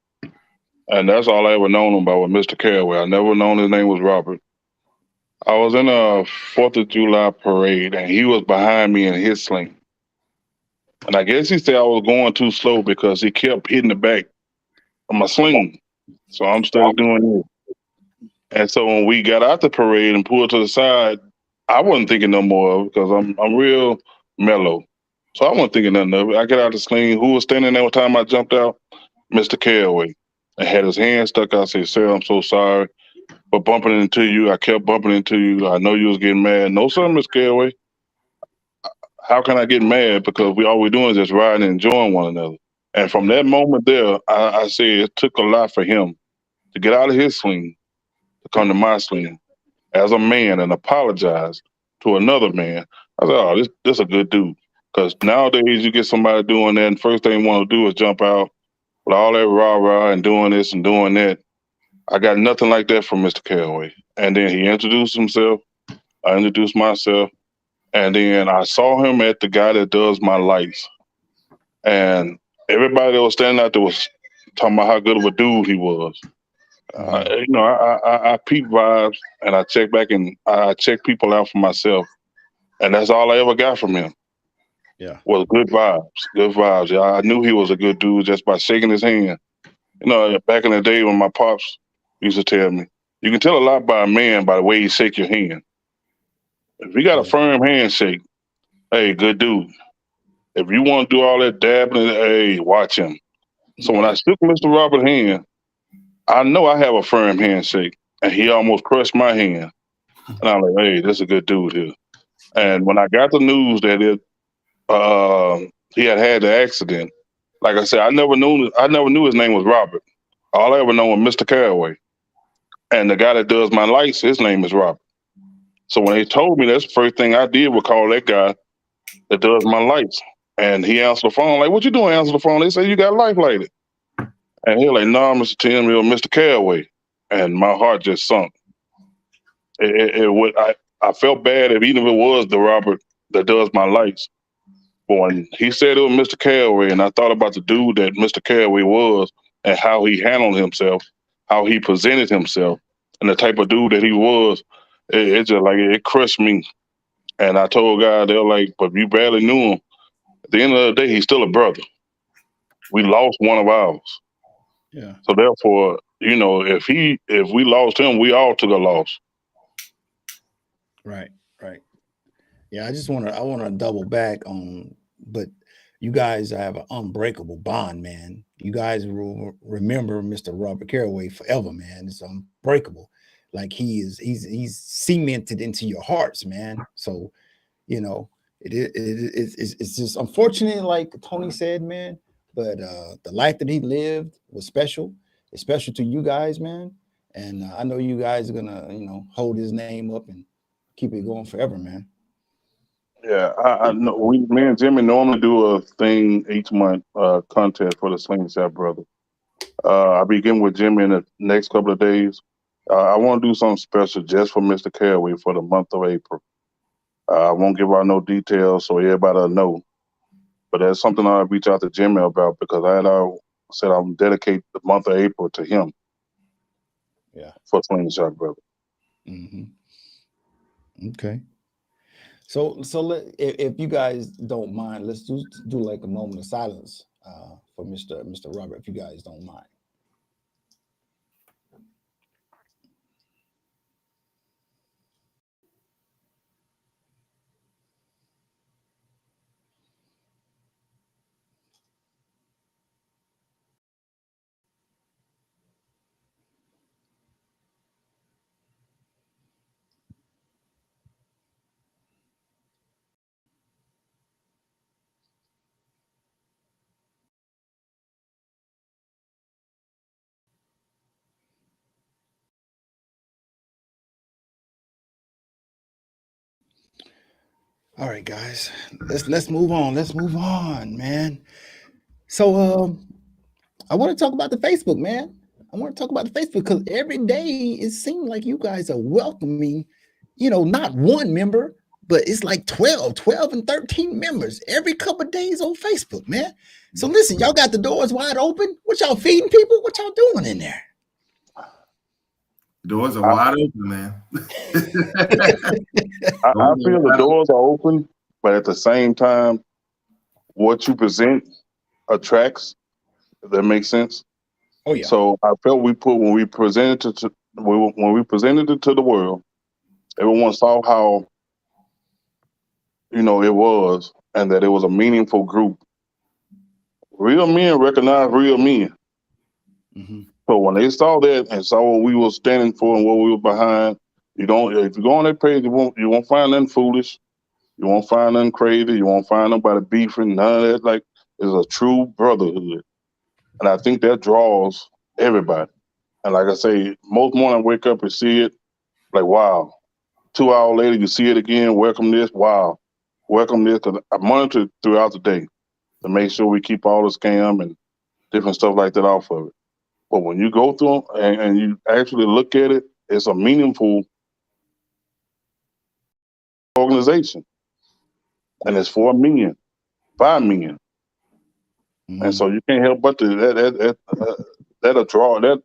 and that's all I ever known him about was Mr. Caraway. I never known his name was Robert. I was in a 4th of July parade, and he was behind me in his sling. And I guess he said I was going too slow because he kept hitting the back of my sling. So I'm stuck doing it. And so when we got out the parade and pulled to the side, I wasn't thinking no more of it because I'm real mellow. So I wasn't thinking nothing of it. I get out the sling. Who was standing there the time I jumped out? Mr. Caraway. And had his hand stuck out. I said, "Sir, I'm so sorry for bumping into you. I kept bumping into you. I know you was getting mad." "No, sir, Mr. Caraway. How can I get mad? Because all we're doing is just riding and enjoying one another." And from that moment there, I said it took a lot for him to get out of his sling to come to my sling as a man and apologize to another man. I said, "Oh, this a good dude." Because nowadays you get somebody doing that, and first thing they want to do is jump out with all that rah rah and doing this and doing that. I got nothing like that from Mr. Caraway. And then he introduced himself. I introduced myself. And then I saw him at the guy that does my lights. And everybody that was standing out there was talking about how good of a dude he was. I peep vibes and I check back and I check people out for myself. And that's all I ever got from him Yeah. was good vibes. Good vibes. Yeah, I knew he was a good dude just by shaking his hand. You know, back in the day when my pops used to tell me, you can tell a lot by a man by the way he shake your hand. If he got a firm handshake, hey, good dude. If you want to do all that dabbling, hey, watch him. So when I shook Mr. Robert's hand, I know I have a firm handshake, and he almost crushed my hand. And I'm like, hey, this is a good dude here. And when I got the news that he had the accident, like I said, I never knew his name was Robert. All I ever know was Mr. Caraway. And the guy that does my lights, his name is Robert. So when he told me, that's the first thing I did was call that guy that does my lights. And he answered the phone, like, "What you doing?" Answer the phone. They say, "You got life lighted." And he was like, "No, Mr. Tim, you're Mr. Caraway." And my heart just sunk. I felt bad if even if it was the Robert that does my lights. But when he said it was Mr. Caraway, and I thought about the dude that Mr. Caraway was and how he handled himself, how he presented himself, and the type of dude that he was, it just like it crushed me. And I told God, they're like, "But you barely knew him. At the end of the day, he's still a brother. We lost one of ours. Yeah. So therefore, if we lost him, we all took a loss." Right. Right. Yeah. I want to double back on, but you guys have an unbreakable bond, man. You guys will remember Mr. Robert Caraway forever, man. It's unbreakable. Like he's cemented into your hearts, man. So, it's just unfortunate, like Tony said, man. But the life that he lived was special. It's special to you guys, man. And I know you guys are gonna, hold his name up and keep it going forever, man. Yeah, I know. Me and Jimmy normally do a thing each month, contest for the Slingshot Brother. I begin with Jimmy in the next couple of days. I want to do something special just for Mr. Caraway for the month of April. I won't give out no details so everybody will know. But that's something I'll reach out to Jimmy about because I said I'm dedicate the month of April to him. Yeah. For Slingshot Brother. Mm-hmm. Okay. So if you guys don't mind, let's do like a moment of silence for Mr. Robert, if you guys don't mind. All right, guys. Let's move on. Let's move on, man. So I want to talk about the Facebook, man. I want to talk about the Facebook because every day it seems like you guys are welcoming, not one member, but it's like 12 and 13 members every couple of days on Facebook, man. So listen, y'all got the doors wide open. What y'all feeding people? What y'all doing in there? Doors are wide open, man. I feel the doors are open, but at the same time, what you present attracts. If that makes sense. Oh yeah. So I felt when we presented it to the world, everyone saw how it was, and that it was a meaningful group. Real men recognize real men. Mm-hmm. So when they saw that and saw what we were standing for and what we were behind, if you go on that page, you won't find nothing foolish. You won't find nothing crazy. You won't find nobody beefing. None of that. Like, it's a true brotherhood. And I think that draws everybody. And like I say, most morning I wake up and see it, like, wow. 2 hours later, you see it again. Welcome this. Wow. Welcome this. Cause I monitor it throughout the day to make sure we keep all the scam and different stuff like that off of it. But when you go through them and you actually look at it, it's a meaningful organization. And it's for men, by men. Mm-hmm. And so you can't help but that'll draw that.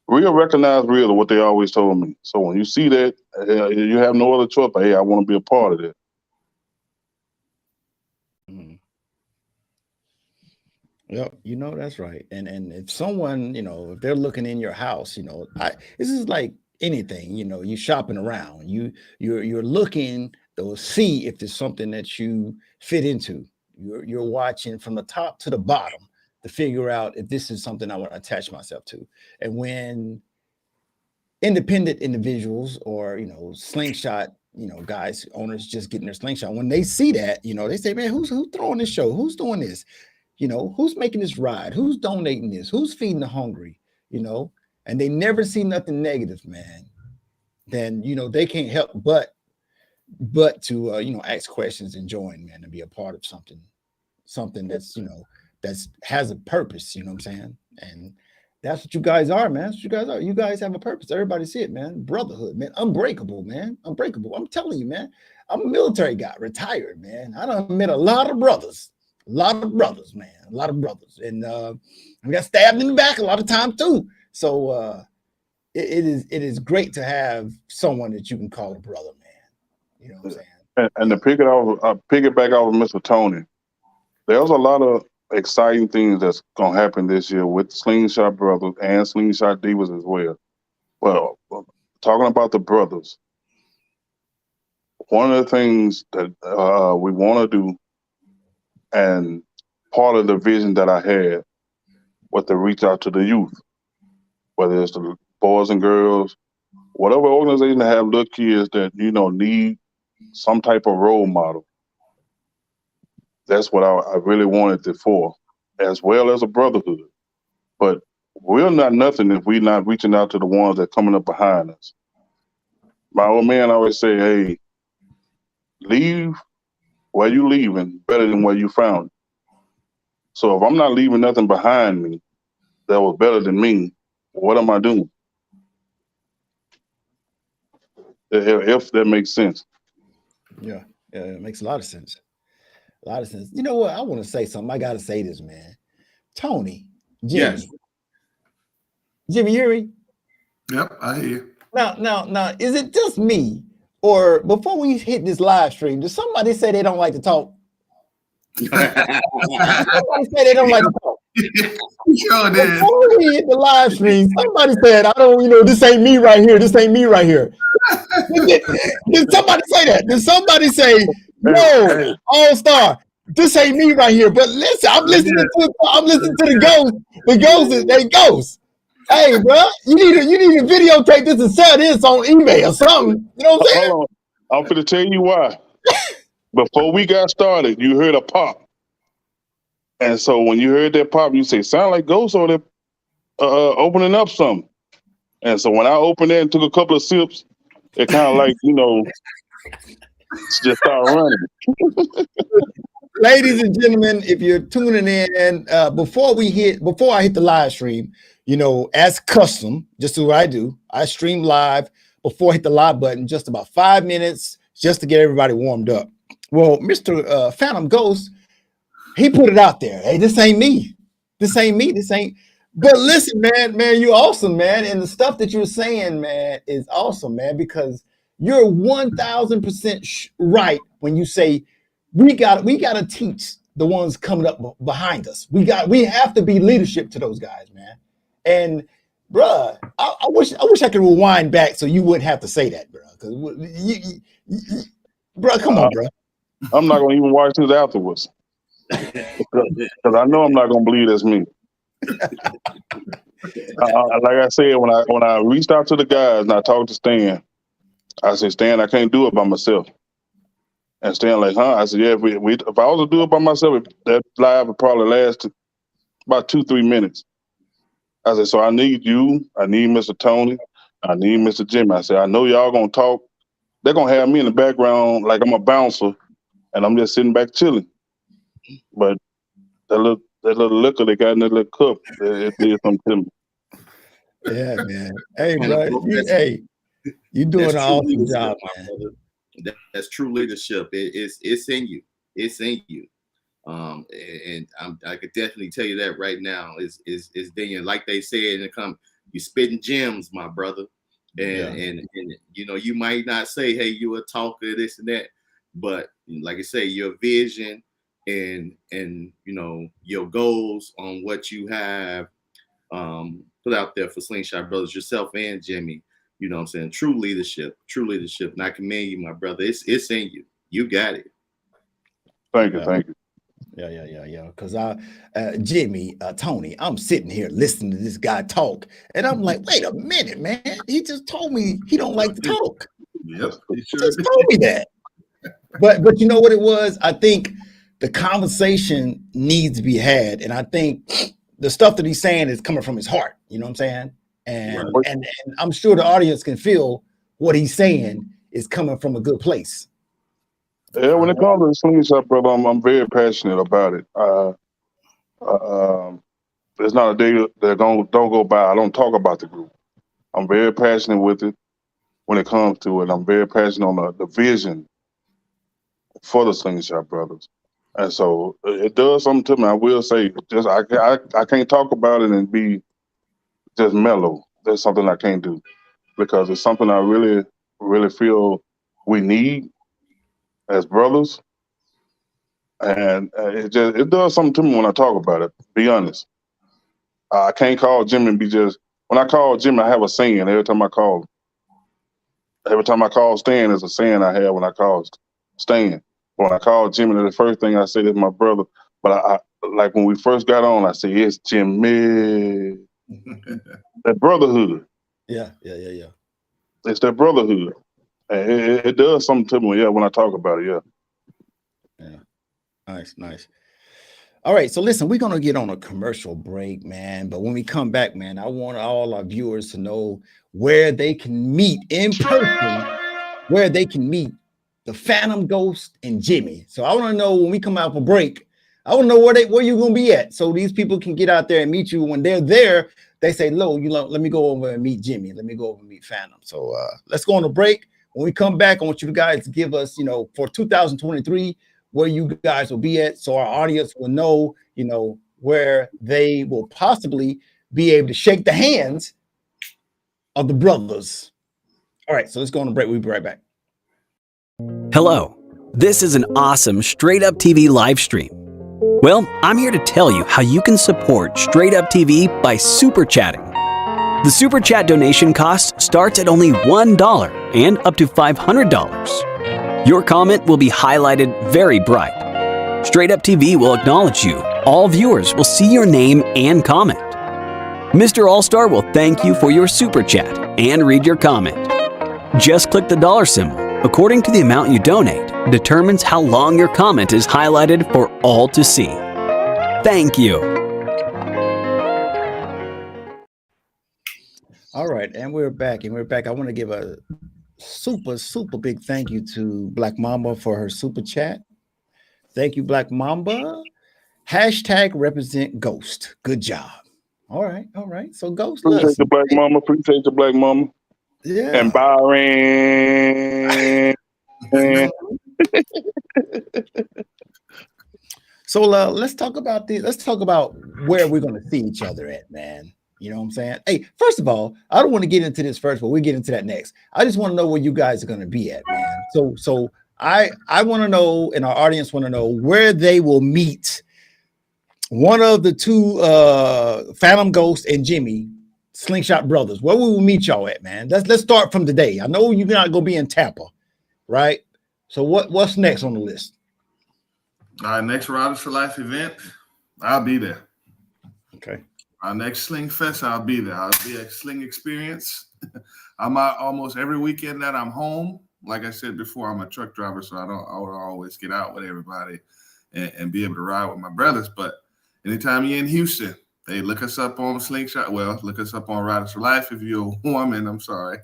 Real recognize real, what they always told me. So when you see that, you have no other choice but, hey, I want to be a part of it. Mm-hmm. Yep, that's right. And if someone, if they're looking in your house, this is like anything, you're shopping around. You're looking to see if there's something that you fit into. You're watching from the top to the bottom to figure out if this is something I want to attach myself to. And when independent individuals or slingshot, guys, owners just getting their slingshot, when they see that, they say, man, who's throwing this show? Who's doing this? Who's making this ride? Who's donating this? Who's feeding the hungry? And they never see nothing negative, man. Then they can't help but to ask questions and join, man, and be a part of something that's that's has a purpose. You know what I'm saying? And that's what you guys are, man. That's what you guys are. You guys have a purpose. Everybody see it, man. Brotherhood, man. Unbreakable, man. Unbreakable. I'm telling you, man. I'm a military guy, retired, man. I done met a lot of brothers. A lot of brothers, man. A lot of brothers. And I got stabbed in the back a lot of times too. So it is great to have someone that you can call a brother, man. You know what I'm saying? And to piggyback off of Mr. Tony, there's a lot of exciting things that's gonna happen this year with Slingshot Brothers and Slingshot Divas as well. Well, talking about the brothers, one of the things that we want to do, and part of the vision that I had, was to reach out to the youth, whether it's the boys and girls, whatever organization that have little kids that need some type of role model. That's what I really wanted it for, as well as a brotherhood. But we're not nothing if we're not reaching out to the ones that are coming up behind us. My old man always say, hey, leave where you leaving better than where you found it. So if I'm not leaving nothing behind me that was better than me, what am I doing? If that makes sense. Yeah, it makes a lot of sense. A lot of sense. You know what? I want to say something. I got to say this, man. Tony, Jimmy. Yes. Jimmy, you hear me? Yep, I hear you. Now, is it just me? Or before we hit this live stream, does somebody say they don't like to talk? Somebody say they don't like to talk. Sure did. Before we hit the live stream, somebody said, I don't, this ain't me right here. This ain't me right here. Did somebody say that? Did somebody say, no, All-Star, this ain't me right here? But listen, I'm listening to the ghost. The ghost is they ghost. Hey, bro, you need to videotape this and sell this on eBay or something. You know what I'm saying? Hold on. I'm going to tell you why. Before we got started, you heard a pop. And so when you heard that pop, you say, sound like Ghost on there opening up something. And so when I opened that and took a couple of sips, it kind of like, Just start running. Ladies and gentlemen, if you're tuning in, before I hit the live stream, as custom, just do what I do. I stream live before I hit the live button, just about 5 minutes, just to get everybody warmed up. Well, Mr. Phantom Ghost, he put it out there. Hey, this ain't me. This ain't me. This ain't. But listen, man, you're awesome, man. And the stuff that you're saying, man, is awesome, man, because you're 1,000% right when you say we got to teach the ones coming up behind us. We have to be leadership to those guys, man. And bruh, I wish I could rewind back so you wouldn't have to say that, bruh. Because bruh, come on, bruh. I'm not gonna even watch this afterwards because I know I'm not gonna believe that's me. Like I said, when I reached out to the guys and I talked to Stan, I said, Stan, I can't do it by myself. And Stan like, huh? I said, yeah, if I was to do it by myself, that live would probably last about 2-3 minutes. I said, so I need you, I need Mr. Tony, I need Mr. Jimmy. I said, I know y'all gonna talk. They're gonna have me in the background like I'm a bouncer and I'm just sitting back chilling. But that little liquor they got in that little cup, it did something to me. Yeah, man. Hey, bro, you doing an awesome job, man. That's true leadership. It's in you. It's in you. And I could definitely tell you that right now. It's then, like they said, you spitting gems, my brother. And you might not say, hey, you a talker, this and that, but like I say, your vision and your goals on what you have put out there for Slingshot Brothers, yourself and Jimmy, you know what I'm saying? True leadership. And I commend you, my brother. It's in you. You got it. Thank you. Yeah. Because Jimmy, Tony, I'm sitting here listening to this guy talk, and I'm like, wait a minute, man. He just told me he don't like to talk. Yep, he just told me that. But you know what it was? I think the conversation needs to be had, and I think the stuff that he's saying is coming from his heart. You know what I'm saying? And I'm sure the audience can feel what he's saying is coming from a good place. Yeah, when it comes to the Slingshot, brother, I'm very passionate about it. There's not a day that don't go by I don't talk about the group. I'm very passionate with it when it comes to it. I'm very passionate on the vision for the Slingshot Brothers. And so it does something to me. I will say, just I can't talk about it and be just mellow. That's something I can't do because it's something I really, really feel we need as brothers. And it does something to me when I talk about it. Be honest. I can't call Jimmy and be just, when I call Jimmy, I have a saying every time I call him. Every time I call Stan, there's a saying I have when I call Stan. When I call Jimmy, the first thing I say is my brother. But I like when we first got on, I say, it's Jimmy. That brotherhood. Yeah. It's that brotherhood. And it does something to me, when I talk about it, Yeah. Nice. All right, so listen, we're going to get on a commercial break, man. But when we come back, man, I want all our viewers to know where they can meet in person, where they can meet the Phantom Ghost and Jimmy. So I want to know when we come out for break, I want to know where you're going to be at. So these people can get out there and meet you. When they're there, they say, let me go over and meet Jimmy. Let me go over and meet Phantom. So let's go on a break. When we come back, I want you guys to give us, for 2023, where you guys will be at, so our audience will know, where they will possibly be able to shake the hands of the brothers. All right, so let's go on a break. We'll be right back. Hello, this is an awesome Straight Up TV live stream. Well, I'm here to tell you how you can support Straight Up TV by super chatting. The super chat donation cost starts at only $1 and up to $500. Your comment will be highlighted very bright. Straight Up TV will acknowledge you. All viewers will see your name and comment. Mr. All-Star will thank you for your super chat and read your comment. Just click the dollar symbol. According to the amount you donate, determines how long your comment is highlighted for all to see. Thank you. All right, and we're back. I want to give a super big thank you to Black Mamba for her super chat. Thank you, Black Mamba. Hashtag represent Ghost. Good job. All right. So Ghost, Appreciate the listen. black mama. Appreciate the black mama. And Yeah. Byron. So let's talk about this. Let's talk about where we're going to see each other at, man. You know what I'm saying? Hey, first of all, I don't want to get into this first, but we'll get into that next. I just want to know where you guys are going to be at, man. So I want to know, and our audience want to know where they will meet one of the two Phantom Ghost and Jimmy Slingshot brothers. Where we will meet y'all at, man? Let's start from today. I know you're not gonna be in Tampa, right? So what's next on the list? Our next Riders for Life event, I'll be there. Okay. Our next Sling Fest, I'll be there. I'll be at Sling Experience. I'm out almost every weekend that I'm home. Like I said before, I'm a truck driver, so I don't always get out with everybody and be able to ride with my brothers. But anytime you're in Houston, hey, look us up on Slingshot. Well, look us up on Riders for Life if you're a woman. I'm sorry.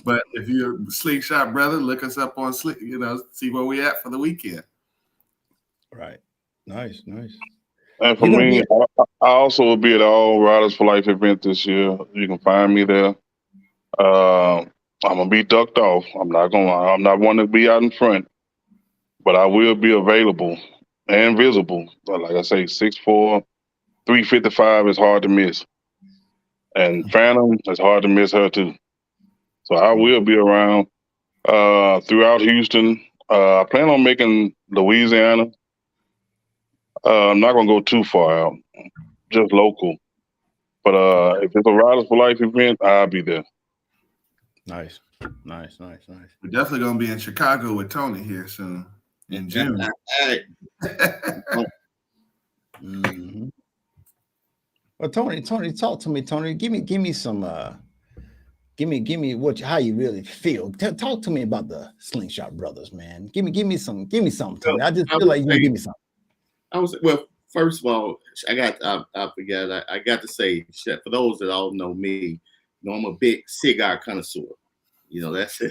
But if you're a Slingshot brother, look us up on see where we at for the weekend. Right. Nice. And for me, I also will be at all Riders for Life event this year. You can find me there. I'm gonna be ducked off. I'm not one to be out in front, but I will be available and visible. But like I say, 6'4", 355 is hard to miss, and Phantom is hard to miss her too. So I will be around throughout Houston. I plan on making Louisiana. I'm not gonna go too far out, just local. But if it's a Riders for Life event, I'll be there. Nice. We're definitely gonna be in Chicago with Tony here soon in June. Mm-hmm. Well, Tony, talk to me, Tony. Give me some give me how you really feel. Talk to me about the Slingshot brothers, man. Give me some, Tony. I just feel like you give me something. Well, first of all, I got to say, for those that all know me, I'm a big cigar connoisseur. That's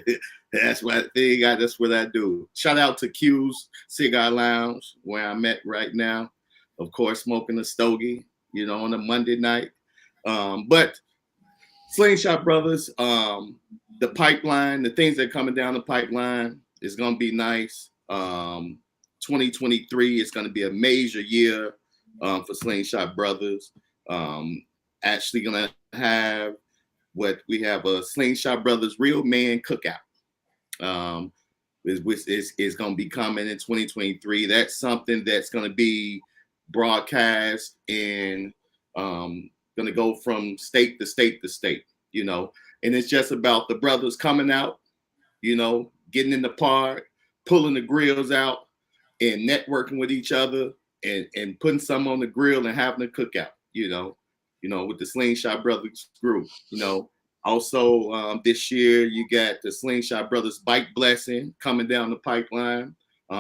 what that's what I do. Shout out to Q's Cigar Lounge, where I'm at right now. Of course, smoking a stogie, on a Monday night. But Slingshot Brothers, the pipeline, the things that are coming down the pipeline is going to be nice. 2023 is going to be a major year for Slingshot Brothers. Actually going to have a Slingshot Brothers Real Man Cookout. Which is going to be coming in 2023. That's something that's going to be broadcast and going to go from state to state to state, and it's just about the brothers coming out, getting in the park, pulling the grills out and networking with each other and putting some on the grill and having a cookout, with the Slingshot Brothers group, Also, this year you got the Slingshot Brothers Bike Blessing coming down the pipeline.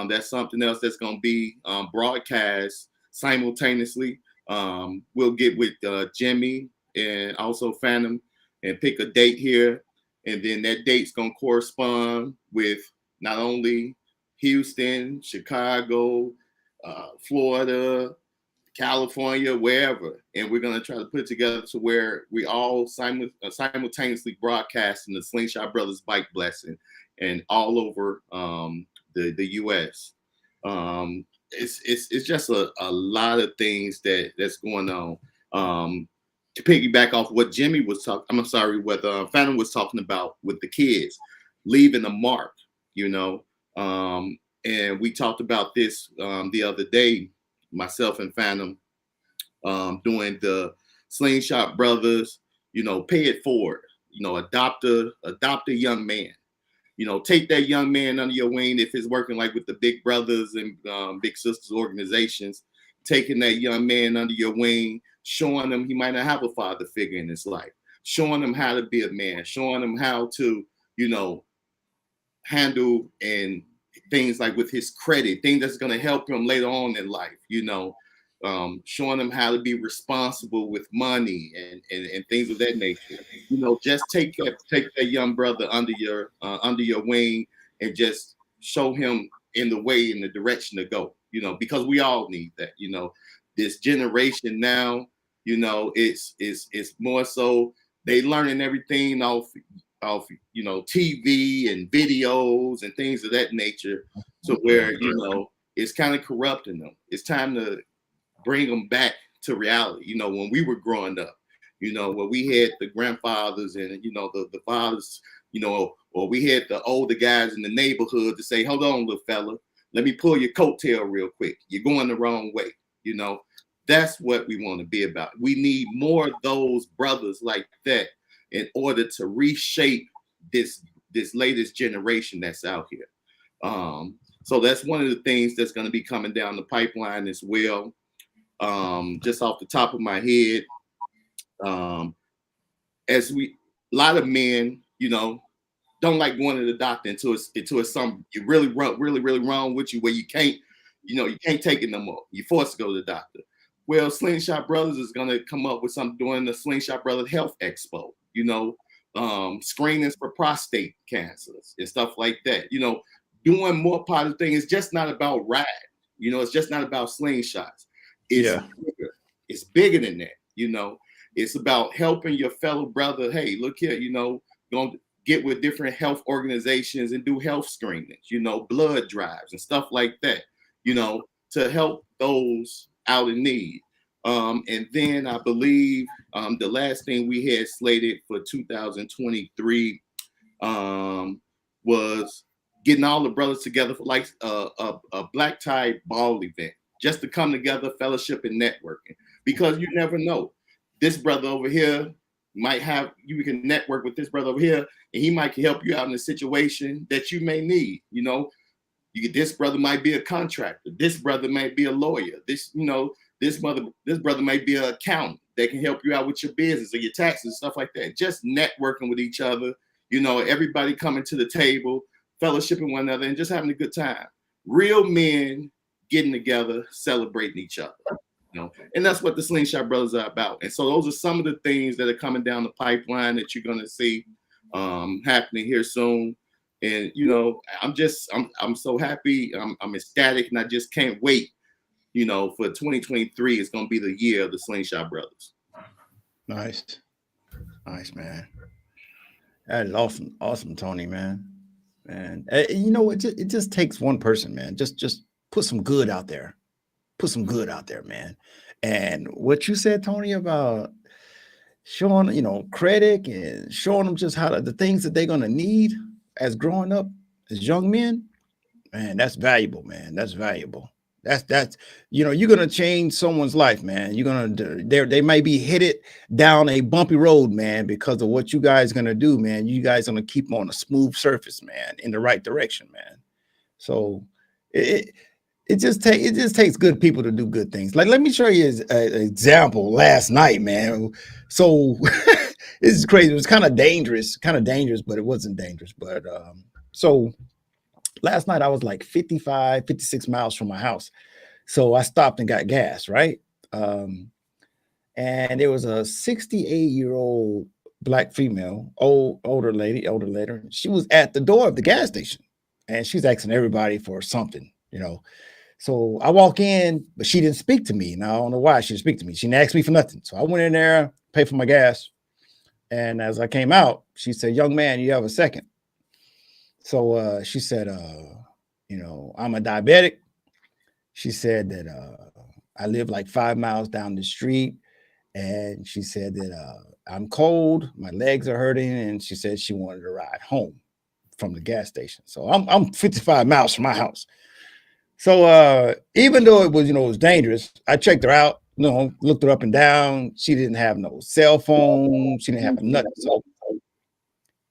That's something else that's going to be broadcast simultaneously. We'll get with Jimmy and also Phantom and pick a date here. And then that date's going to correspond with not only Houston, Chicago, Florida, California, wherever, and we're going to try to put it together to where we all simultaneously broadcasting the Slingshot Brothers Bike Blessing and all over the U.S. It's just a lot of things that's going on. To piggyback off what Jimmy was talking, what Phantom was talking about with the kids leaving a mark, and we talked about this the other day. Myself and Phantom doing the Slingshot Brothers, pay it forward, adopt a young man, take that young man under your wing. If it's working like with the Big Brothers and Big Sisters organizations, taking that young man under your wing, showing him he might not have a father figure in his life, showing him how to be a man, showing him how to, handle and things like with his credit, things that's going to help him later on in life, showing them how to be responsible with money and things of that nature. You know, just take that young brother under your wing and just show him in the direction to go. You know, because we all need that. You know, this generation now, you know, it's more so they learning everything off you know, TV and videos and things of that nature, to where, you know, it's kind of corrupting them. It's time to bring them back to reality. You know, when we were growing up, you know, where we had the grandfathers and, you know, the fathers, you know, or we had the older guys in the neighborhood to say, hold on, little fella, let me pull your coattail real quick. You're going the wrong way. You know, that's what we want to be about. We need more of those brothers like that in order to reshape this latest generation that's out here. So that's one of the things that's going to be coming down the pipeline as well. Just off the top of my head, a lot of men, you know, don't like going to the doctor until it's something you really wrong with you, where you can't take it no more. You're forced to go to the doctor. Well, Slingshot Brothers is going to come up with something during the Slingshot Brothers Health Expo, you know, screenings for prostate cancers and stuff like that. You know, doing more positive things. It's just not about ride. You know, it's just not about slingshots. It's bigger than that. You know, it's about helping your fellow brother. Hey, look here, you know, going to get with different health organizations and do health screenings, you know, blood drives and stuff like that, you know, to help those out in need. And then I believe the last thing we had slated for 2023 was getting all the brothers together for like a black tie ball event, just to come together, fellowship and networking, because you never know. This brother over here you can network with this brother over here, and he might help you out in a situation that you may need. You know, this brother might be a contractor. This brother might be a lawyer. This brother might be an accountant that can help you out with your business or your taxes and stuff like that. Just networking with each other, you know, everybody coming to the table, fellowshipping one another, and just having a good time. Real men getting together, celebrating each other. You know, and that's what the Slingshot Brothers are about. And so those are some of the things that are coming down the pipeline that you're going to see happening here soon. And, you know, I'm so happy. I'm ecstatic, and I just can't wait. You know, for 2023, it's going to be the year of the Slingshot Brothers. Nice, man. That is awesome, Tony, man. And you know, it just takes one person, man. Just put some good out there. Put some good out there, man. And what you said, Tony, about showing, you know, credit and showing them just how the things that they're gonna need as growing up as young men, man, that's valuable, man. That's valuable. That's you know, you're gonna change someone's life, man. You're gonna they may be headed down a bumpy road, man, because of what you guys gonna do, man. You guys gonna keep them on a smooth surface, man, in the right direction, man. So it just takes good people to do good things. Like, let me show you an example last night, man. So this is crazy. It was kind of dangerous, but it wasn't dangerous. But so last night I was like 56 miles from my house. So I stopped and got gas, right? And it was a 68-year-old black female, older lady. She was at the door of the gas station, and she's asking everybody for something, you know. So I walk in, but she didn't speak to me. And I don't know why she didn't speak to me. She didn't ask me for nothing. So I went in there, paid for my gas. And as I came out, she said, "Young man, you have a second?" So she said, you know, I'm a diabetic. She said that I live like 5 miles down the street. And she said that I'm cold, my legs are hurting. And she said she wanted to ride home from the gas station. So I'm 55 miles from my house. So even though it was, you know, it was dangerous, I checked her out, you know, looked her up and down. She didn't have no cell phone. She didn't have nothing. So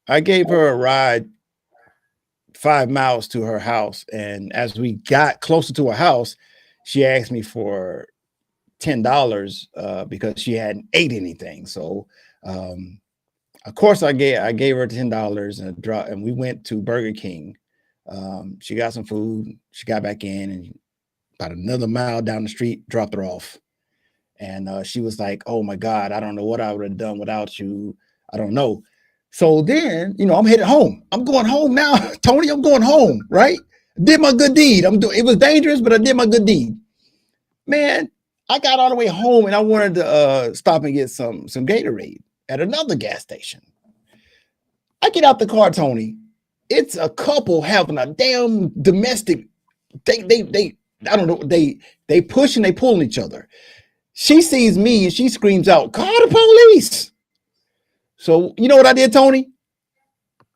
I gave her a ride 5 miles to her house. And as we got closer to her house, she asked me for $10 because she hadn't ate anything. So of course I gave her $10 and we went to Burger King. She got some food. She got back in, and about another mile down the street, dropped her off. And she was like, oh my God, I don't know what I would have done without you. I don't know. So then, I'm headed home. I'm going home now, Tony. I'm going home, right? Did my good deed. It was dangerous, but I did my good deed. Man, I got all the way home and I wanted to stop and get some Gatorade at another gas station. I get out the car, Tony. It's a couple having a damn domestic. They I don't know. They push and they pull each other. She sees me and she screams out, "Call the police!" So you know what I did, Tony?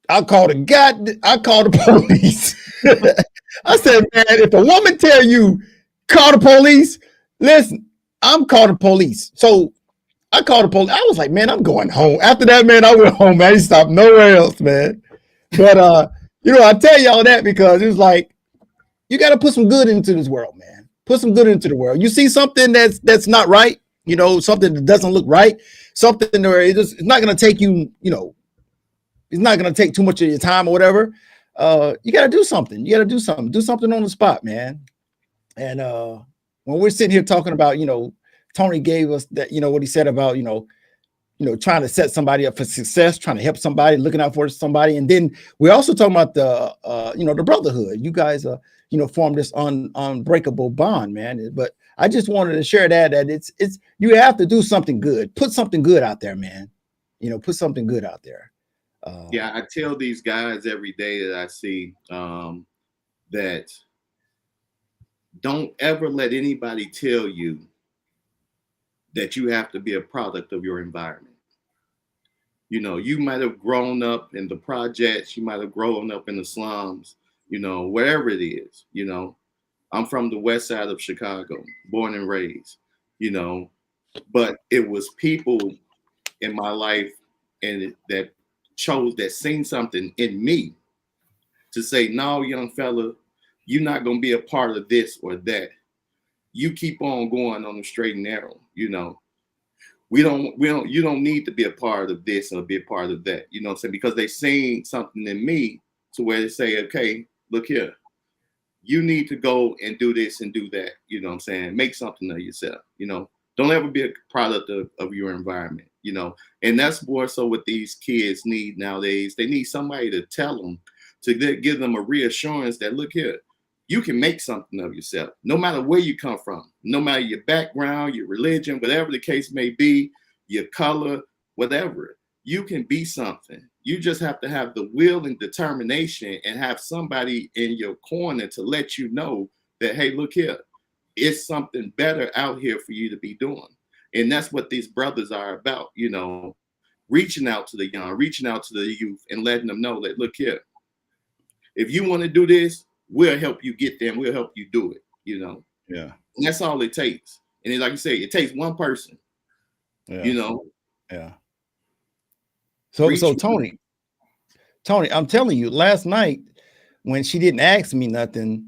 I called the police. I said, man, if a woman tell you call the police, listen, I'm calling the police. So I called the police. I was like, man, I'm going home. After that, man, I went home. Man, I didn't stop nowhere else, man. But I tell y'all that because it was like, you got to put some good into this world, man. Put some good into the world. You see something that's not right, something that doesn't look right, something where it's not going to take you, it's not going to take too much of your time or whatever. You got to do something. You got to do something. Do something on the spot, man. And when we're sitting here talking about, Tony gave us that, what he said about, trying to set somebody up for success, trying to help somebody, looking out for somebody. And then we're also talking about the brotherhood. You guys, formed this unbreakable bond, man. But I just wanted to share that it's you have to do something good. Put something good out there, man. Put something good out there. Yeah, I tell these guys every day that I see that don't ever let anybody tell you that you have to be a product of your environment. You might have grown up in the projects, you might have grown up in the slums, wherever it is. I'm from the west side of Chicago, born and raised, but it was people in my life and that seen something in me to say, no, young fella, you're not going to be a part of this or that. You keep on going on the straight and narrow. You don't need to be a part of this or be a part of that. You know what I'm saying? Because they seen something in me to where they say, okay, look here, you need to go and do this and do that. You know what I'm saying? Make something of yourself. Don't ever be a product of your environment, and that's more so what these kids need nowadays. They need somebody to tell them, to give them a reassurance that, look here, you can make something of yourself, no matter where you come from, no matter your background, your religion, whatever the case may be, your color, whatever. You can be something. You just have to have the will and determination and have somebody in your corner to let you know that, hey, look here, it's something better out here for you to be doing. And that's what these brothers are about, reaching out to the young, reaching out to the youth and letting them know that, look here, if you want to do this, we'll help you get there and we'll help you do it, Yeah. And that's all it takes. And then, like you say, it takes one person, Yeah. Yeah. So Tony, I'm telling you, last night when she didn't ask me nothing,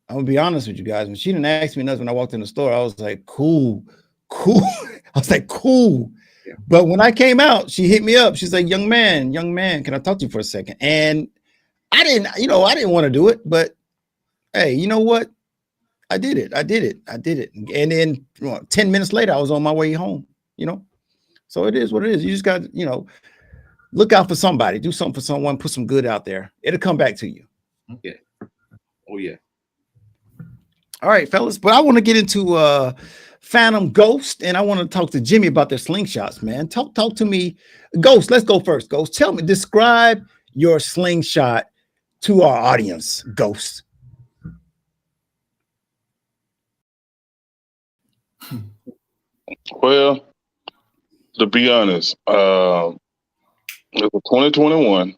I'm gonna be honest with you guys. When she didn't ask me nothing, when I walked in the store, I was like, cool. I was like, cool. Yeah. But when I came out, she hit me up. She's like, young man, can I talk to you for a second? And I didn't want to do it, but hey, you know what? I did it. And then 10 minutes later, I was on my way home, So it is what it is. You just got, look out for somebody, do something for someone, put some good out there. It'll come back to you. Yeah. Oh, yeah. All right, fellas. But I want to get into Phantom Ghost, and I want to talk to Jimmy about their slingshots, man. Talk to me. Ghost, let's go first. Ghost, describe your slingshot to our audience, Ghost. Well, to be honest, it's a 2021.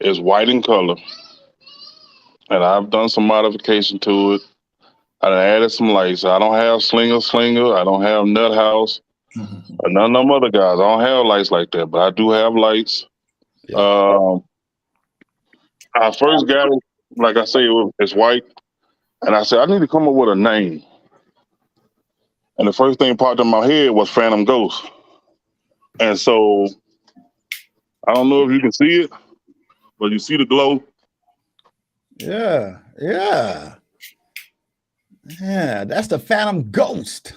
It's white in color, and I've done some modification to it. I done added some lights. I don't have slinger. I don't have nut house. Or none of them other guys. I don't have lights like that, but I do have lights. Yeah. I first got it, like I say, it's white, and I said I need to come up with a name. And the first thing popped in my head was Phantom Ghost. And so I don't know if you can see it, but you see the glow. Yeah, that's the Phantom Ghost.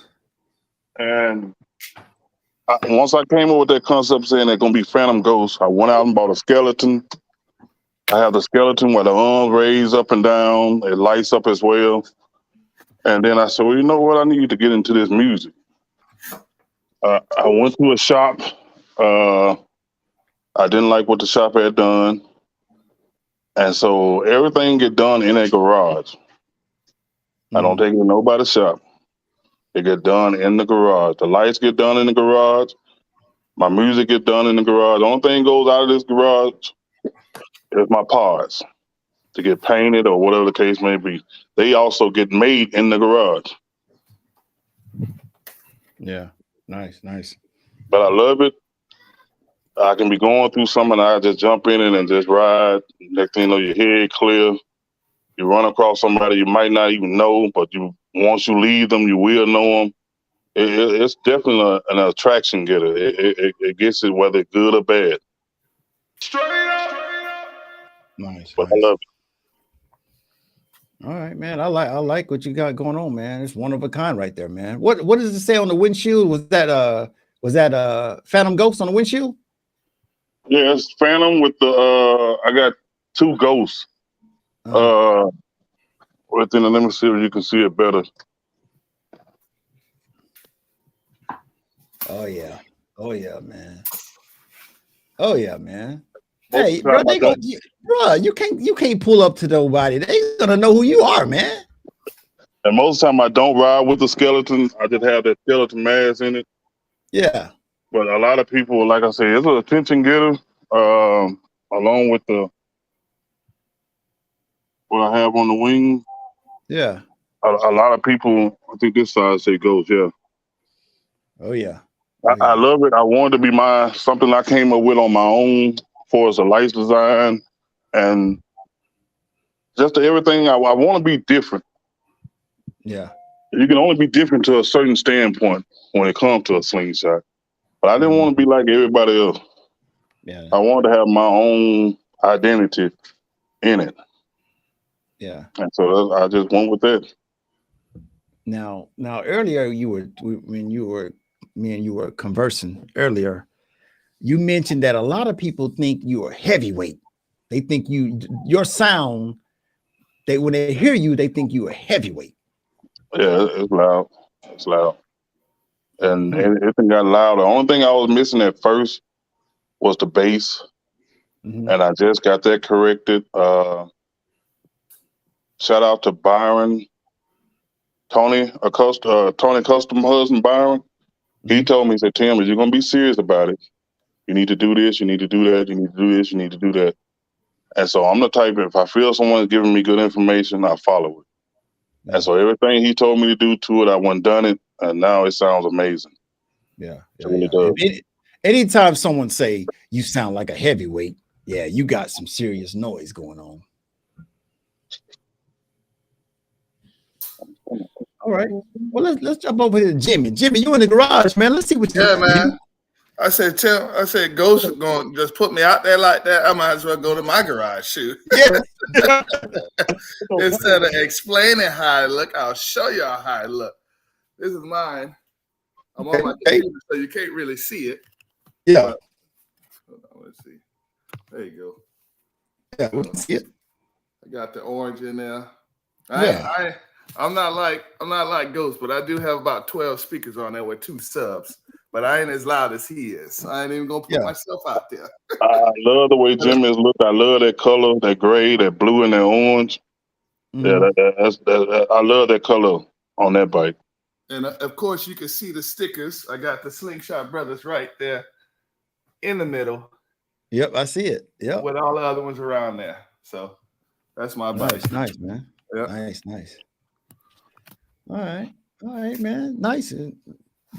And once I came up with that concept saying they're gonna be phantom ghosts, I went out and bought a skeleton. I have the skeleton where the arms raise up and down. It lights up as well. And then I said, well, you know what? I need to get into this music. I went to a shop. I didn't like what the shop had done. And so everything get done in a garage. I don't take it to nobody's shop. It get done in the garage. The lights get done in the garage. My music get done in the garage. The only thing goes out of this garage is my parts to get painted or whatever the case may be. They also get made in the garage. Yeah, nice. But I love it. I can be going through something, I just jump in it and just ride. Next thing you know, your head clear. You run across somebody you might not even know, but once you leave them, you will know them. It's definitely an attraction getter. It gets it whether it's good or bad. Straight up. Nice. But I love it. All right, man. I like what you got going on, man. It's one of a kind right there, man. What does it say on the windshield? Was that Phantom Ghost on the windshield? Yeah, it's Phantom with the I got two ghosts. Within the, let me see if you can see it better. Oh yeah, man. Hey, bro, you can't pull up to nobody. They gonna know who you are, man. And most of the time I don't ride with the skeleton. I just have that skeleton mask in it. Yeah. But a lot of people, like I say, it's an attention getter. Along with what I have on the wing. Yeah. A lot of people, I think this side say ghost, yeah. Oh yeah. I love it. I wanted to be something I came up with on my own for as a lights design and just everything. I want to be different. Yeah. You can only be different to a certain standpoint when it comes to a slingshot. But I didn't want to be like everybody else. Yeah. I wanted to have my own identity in it. Yeah. And so I just went with that. Now earlier me and you were conversing earlier, you mentioned that a lot of people think you are heavyweight. They think your sound, when they hear you, they think you are heavyweight. Yeah, it's loud. It's loud. And everything got louder. The only thing I was missing at first was the bass. And I just got that corrected. Shout out to Byron, Tony Custom Husband Byron. He told me, he said, Tim, if you're going to be serious about it, you need to do this, you need to do that, you need to do this, you need to do that. And so I'm the type, if I feel someone's giving me good information, I follow it. And so everything he told me to do to it, I went done it, and now it sounds amazing. Yeah. It really does. Anytime someone say you sound like a heavyweight, yeah, you got some serious noise going on. All right. Well, let's jump over here to Jimmy. Jimmy, you in the garage, man. Let's see what you got, man. Jimmy. I said, Ghost is going to just put me out there like that. I might as well go to my garage, shoot. Yeah. Instead of explaining how I look, I'll show y'all how I look. This is mine. I'm on my computer, so you can't really see it. Yeah. Hold on, let's see. There you go. Yeah, let's see it. I got the orange in there. I'm not like Ghost, but I do have about 12 speakers on there with 2 subs. But I ain't as loud as he is. I ain't even gonna put myself out there. I love the way Jimmy is looked. I love that color, that gray, that blue, and that orange. Yeah, I love that color on that bike. And of course, you can see the stickers. I got the Slingshot Brothers right there in the middle. Yep, I see it. Yep, with all the other ones around there. So that's my bike. Nice, man. Yep. Nice. All right, man. Nice.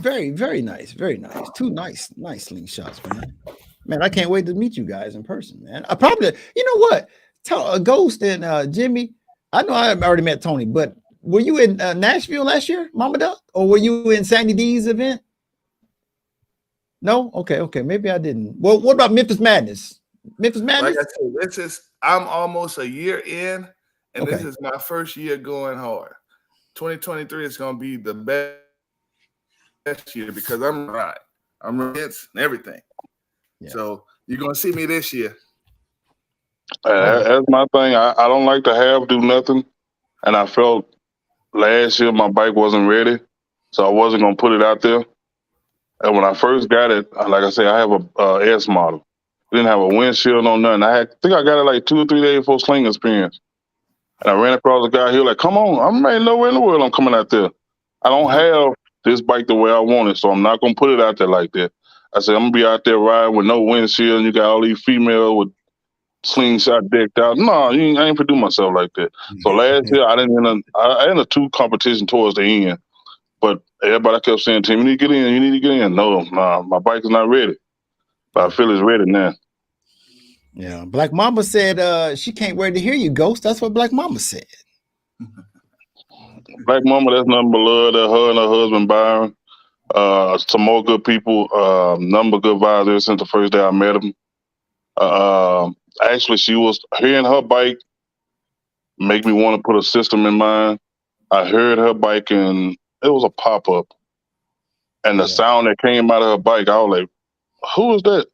Very, very nice. Very nice. 2 nice slingshots, man. Man, I can't wait to meet you guys in person, man. I probably, you know what? Tell Ghost and Jimmy. I know I already met Tony, but were you in Nashville last year, Mama Duck, or were you in Sandy D's event? No? Okay. Maybe I didn't. Well, what about Memphis Madness? Like I said, I'm almost a year in, and this is my first year going hard. 2023 is going to be the best last year because I'm right. I'm hits and everything. Yeah. So you're gonna see me this year. That's my thing. I don't like to do nothing, and I felt last year my bike wasn't ready, so I wasn't gonna put it out there. And when I first got it, like I said, I have a S model. Didn't have a windshield on nothing. I think I got it like 2 or 3 days before Sling Experience. And I ran across a guy here like, come on, I'm ain't nowhere in the world I'm coming out there. I don't have this bike the way I want it, so I'm not going to put it out there like that. I said, I'm going to be out there riding with no windshield, and you got all these females with slingshot decked out. No, I ain't going to do myself like that. So last year, I entered 2 competitions towards the end, but everybody kept saying, Tim, you need to get in, you need to get in. No, my bike is not ready. But I feel it's ready now. Yeah, Black Mama said she can't wait to hear you, Ghost. That's what Black Mama said. Black Mama, that's nothing but love. That her and her husband Byron. Some more good people. Number of good vibes ever since the first day I met them. Actually, she was hearing her bike make me want to put a system in mine. I heard her bike and it was a pop up, and the sound that came out of her bike, I was like, "Who is that?"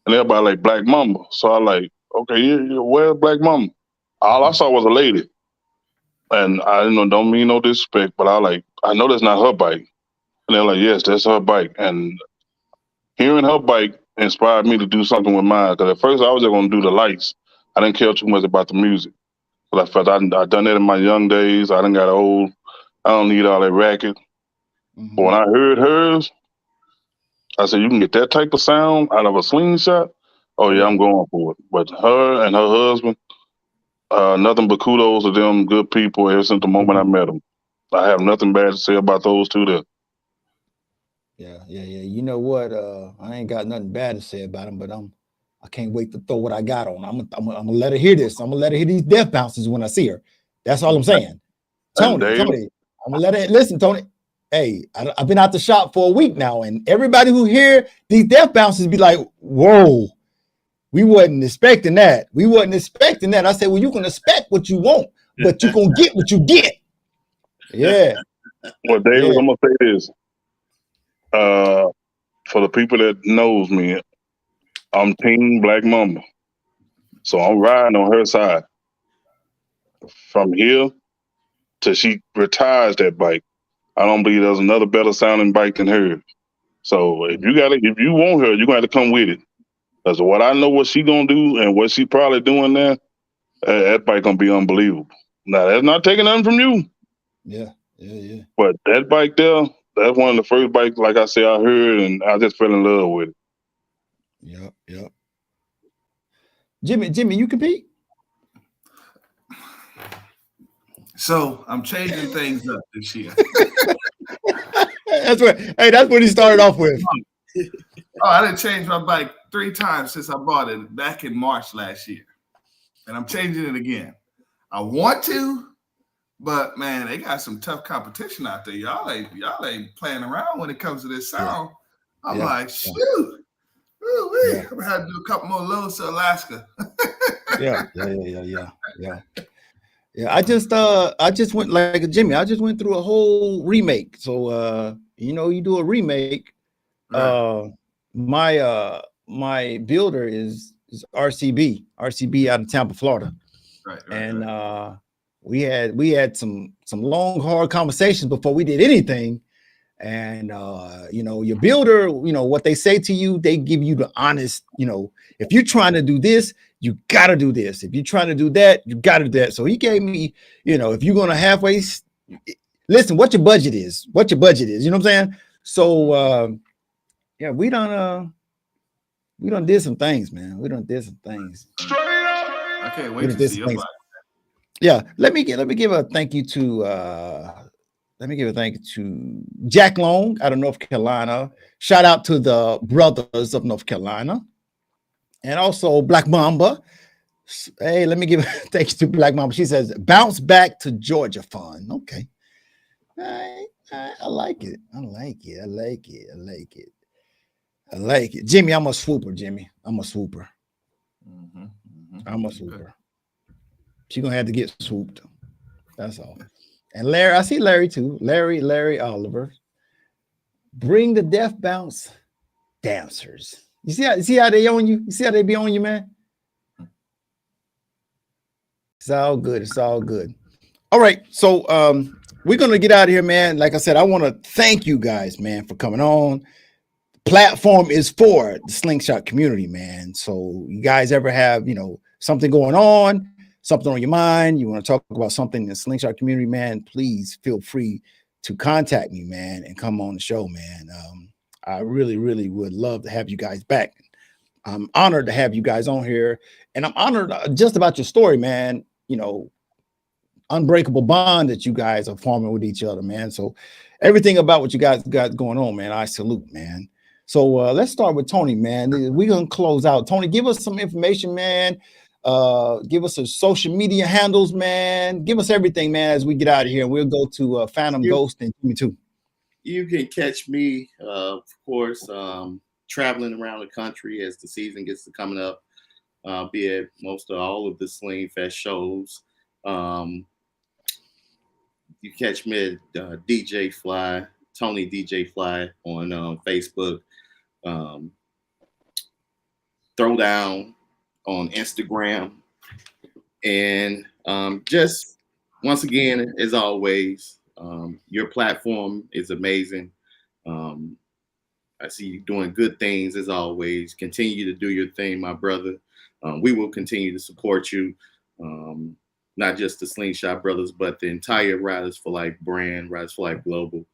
And everybody like Black Mamba. So I like, okay, where's Black Mamba? All I saw was a lady. And I don't mean no disrespect, but I know that's not her bike. And they're like, yes, that's her bike. And hearing her bike inspired me to do something with mine. Because at first I was just going to do the lights. I didn't care too much about the music. But I felt I'd done that in my young days. I done got old. I don't need all that racket. But when I heard hers, I said, you can get that type of sound out of a slingshot? Oh, yeah, I'm going for it. But her and her husband, nothing but kudos to them, good people ever since the moment I met them. I have nothing bad to say about those two there. Yeah. You know what? I ain't got nothing bad to say about them, but I can't wait to throw what I got on. I'm gonna let her hear this. I'm gonna let her hear these death bounces when I see her. That's all I'm saying. Tony, I'm gonna let her listen, Tony. Hey, I've been out the shop for a week now, and everybody who hear these death bounces be like, whoa, we wasn't expecting that. I said, well, you can expect what you want, but you're going to get what you get. Yeah. Well, David, I'm going to say this. For the people that knows me, I'm Team Black Mamba. So I'm riding on her side. From here till she retires that bike, I don't believe there's another better sounding bike than hers. So if you want her, you're gonna have to come with it. Because what I know what she gonna do and what she probably doing there, that bike gonna be unbelievable. Now that's not taking nothing from you. Yeah. But that bike there, that's one of the first bikes, like I said, I heard and I just fell in love with it. Yep. Jimmy, you compete? So I'm changing things up this year. That's what he started off with. I done changed my bike 3 times since I bought it back in March last year. And I'm changing it again. I want to, but man, they got some tough competition out there. Y'all ain't playing around when it comes to this sound. I'm like, shoot. I'm gonna have to do a couple more loads to Alaska. Yeah. I just went like Jimmy. I just went through a whole remake. So you do a remake. Right. My builder is RCB out of Tampa, Florida. Right. And we had some long, hard conversations before we did anything. And your builder, what they say to you, they give you the honest, if you're trying to do this, you got to do this. If you're trying to do that, you got to do that. So he gave me, if you're going to halfway, listen, what your budget is, you know what I'm saying? So, we done did some things, man. I can't wait to see your bike. Yeah. Let me give a thank you to, Jack Long out of North Carolina. Shout out to the brothers of North Carolina. And also Black Mamba. Hey, let me give a thank you to Black Mamba. She says, bounce back to Georgia fun. Okay. I like it. Jimmy, I'm a swooper, I'm a swooper. She's going to have to get swooped. That's all. And Larry, I see Larry too. Larry Oliver. Bring the death bounce dancers. You see how they on you? You see how they be on you, man? It's all good. It's all good. All right. So we're gonna get out of here, man. Like I said, I want to thank you guys, man, for coming on. The platform is for the Slingshot community, man. So you guys ever have, something going on, something on your mind, you want to talk about something in the Slingshot community, man, please feel free to contact me, man, and come on the show, man. I really, really would love to have you guys back. I'm honored to have you guys on here, and I'm honored just about your story, man. Unbreakable bond that you guys are forming with each other, man. So everything about what you guys got going on, man, I salute, man. So let's start with Tony, man. We're gonna close out. Tony, give us some information, man. Give us some social media handles, man. Give us everything, man, as we get out of here. And we'll go to Phantom Ghost and Jimmy too. You can catch me, of course, traveling around the country as the season gets to coming up. Be at most of all of the Sling Fest shows. You catch me at DJ Fly, Tony DJ Fly on Facebook. Throwdown on Instagram. And just once again, as always, your platform is amazing. I see you doing good things as always. Continue to do your thing, my brother. We will continue to support you. Not just the Slingshot Brothers, but the entire Riders for Life brand, Riders for Life Global.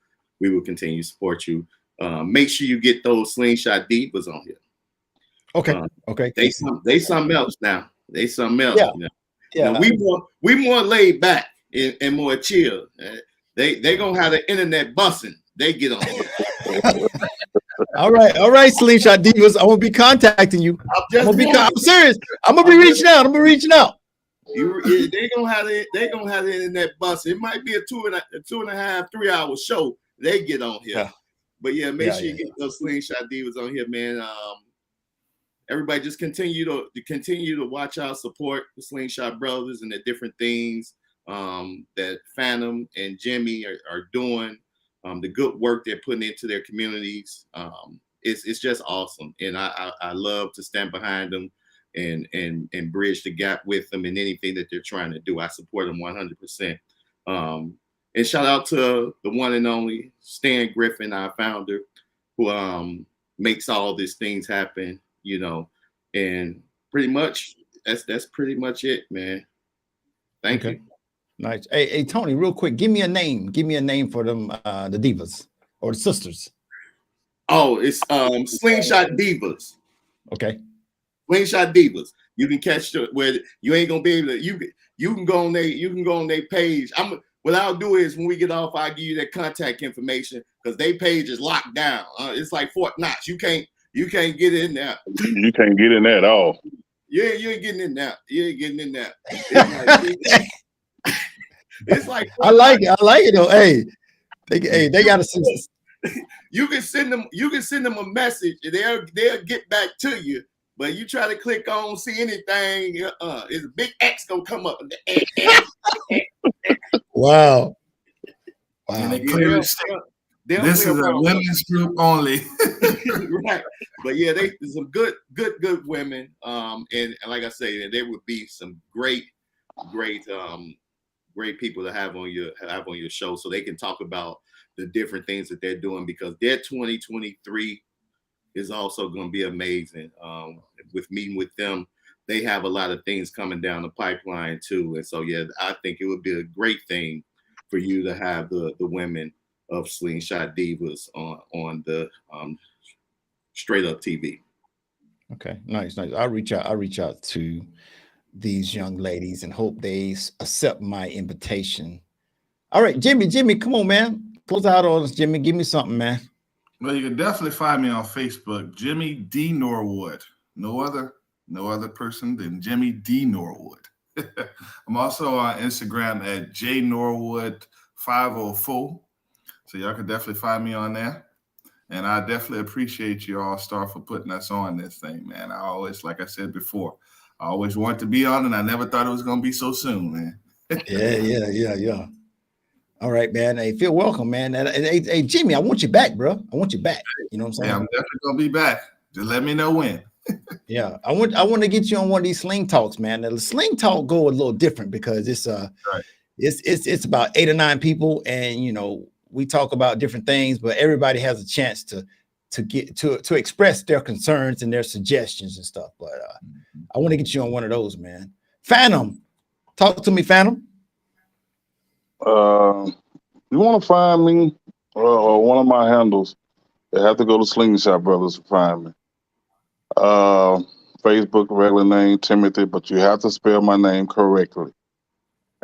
We will continue to support you. Make sure you get those Slingshot Divas on here. Okay. Okay. They something else now. They something else. Yeah. Yeah. Now, we more laid back and more chill. They gonna have the internet bussing. They get on here. All right, Slingshot Divas. I'm gonna be contacting you. I'm serious. I'm gonna be reaching out. They gonna have the internet bus. It might be a 2.5, 3 hour show. They get on here, but make sure you get those Slingshot Divas on here, man. Everybody just continue to watch out, support the Slingshot Brothers and the different things that Phantom and Jimmy are doing. The good work they're putting into their communities. It's just awesome, and I love to stand behind them. And bridge the gap with them in anything that they're trying to do. I support them 100%. And shout out to the one and only Stan Griffin, our founder, who makes all these things happen, and pretty much that's pretty much it, man. Thank you. Nice. Hey, Tony, real quick, give me a name. Give me a name for them, the divas or the sisters. Oh, it's Slingshot Divas. Okay. Slingshot Divas. You can catch where you ain't gonna be able to. You can go on their page. What I'll do is when we get off, I'll give you their contact information because their page is locked down. It's like Fort Knox. You can't get in there. You can't get in there at all. Yeah, you ain't getting in there. It's like I like it though. Hey, they got a. You can send them a message and they'll get back to you. But you try to click on, see anything, it's a big X gonna come up. Wow. And they clearly this is a women's group only. Right. But yeah, there's some good women. And like I say, there would be some great people to have on your show so they can talk about the different things that they're doing because their 2023 is also going to be amazing. With meeting with them, they have a lot of things coming down the pipeline too. And so, I think it would be a great thing for you to have the women of Slingshot Divas on the Straight Up TV. Okay, nice. I'll reach out to these young ladies and hope they accept my invitation. All right, Jimmy, come on, man. Close out on us, Jimmy. Give me something, man. Well, you can definitely find me on Facebook, Jimmy D. Norwood. No other person than Jimmy D. Norwood. I'm also on Instagram at jnorwood504. So y'all can definitely find me on there. And I definitely appreciate you all, Star, for putting us on this thing, man. I always, like I said before, I always wanted to be on, and I never thought it was going to be so soon, man. Yeah. All right, man. Hey, feel welcome, man. And hey, Jimmy, I want you back, bro. I want you back. You know what I'm saying? Yeah, I'm definitely gonna be back. Just let me know when. Yeah, I want to get you on one of these sling talks, man. The sling talk go a little different because it's Right. it's about 8 or 9 people, and we talk about different things, but everybody has a chance to get to express their concerns and their suggestions and stuff. But I want to get you on one of those, man. Phantom, talk to me, Phantom. You want to find me or one of my handles? You have to go to Slingshot Brothers to find me. Facebook, regular name Timothy, but you have to spell my name correctly.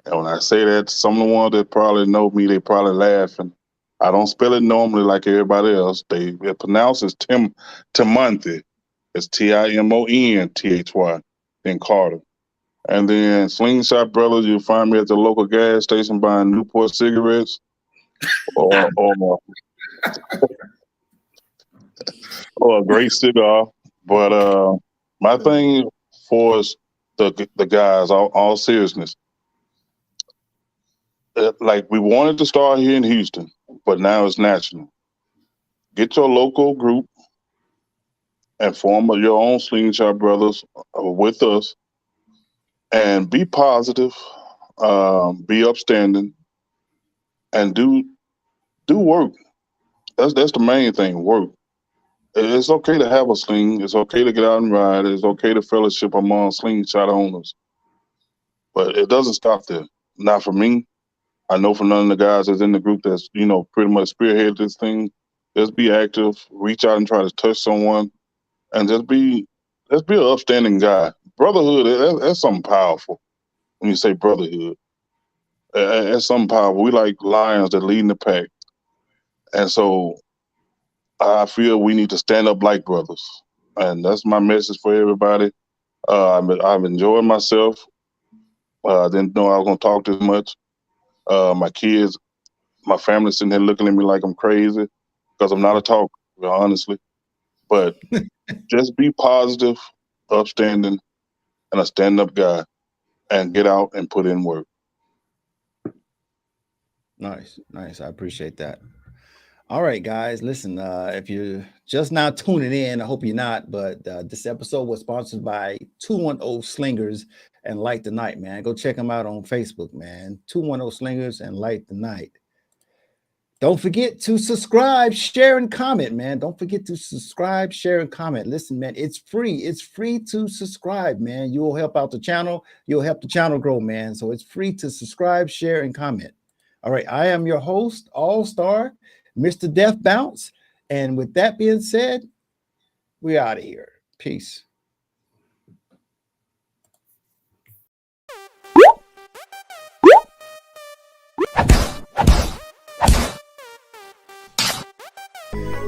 And when I say that, some of the ones that probably know me, they probably laughing. I don't spell it normally like everybody else. It pronounces Timonthi. It's Timonthy, then Carter. And then Slingshot Brothers, you'll find me at the local gas station buying Newport cigarettes or a great cigar. But my thing for us, the guys, all seriousness, like we wanted to start here in Houston, but now it's national. Get your local group and form your own Slingshot Brothers with us, and be positive, be upstanding, and do work. That's the main thing. Work. It's okay to have a sling. It's okay to get out and ride. It's okay to fellowship among slingshot owners. But it doesn't stop there. Not for me. I know for none of the guys that's in the group that's, pretty much spearhead this thing. Just be active, reach out and try to touch someone, and just be an upstanding guy. Brotherhood, that's something powerful. When you say brotherhood, that's something powerful. We like lions that lead in the pack. And so I feel we need to stand up like brothers. And that's my message for everybody. I've enjoyed myself. I didn't know I was going to talk this much. My kids, my family sitting here looking at me like I'm crazy because I'm not a talker, honestly. But just be positive, upstanding, and a stand-up guy, and get out and put in work. Nice. I appreciate that. All right, guys, listen, if you're just now tuning in, I hope you're not, but this episode was sponsored by 210 Slingers and Light the Night, man. Go check them out on Facebook, man. 210 Slingers and Light the Night. Don't forget to subscribe, share, and comment, man. Don't forget to subscribe, share, and comment. Listen, man, it's free. It's free to subscribe, man. You will help out the channel. You'll help the channel grow, man. So it's free to subscribe, share, and comment. All right, I am your host, All-Star, Mr. Death Bounce. And with that being said, we're out of here. Peace.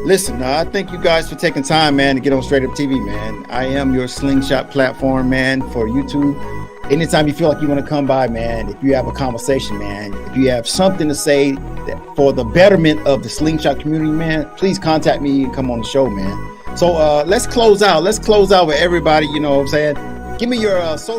Listen, I thank you guys for taking time, man, to get on Straight Up TV, man. I am your Slingshot platform, man, for YouTube. Anytime you feel like you want to come by, man, if you have a conversation, man, if you have something to say that for the betterment of the Slingshot community, man, please contact me and come on the show, man. So let's close out. Let's close out with everybody, you know what I'm saying? Give me your social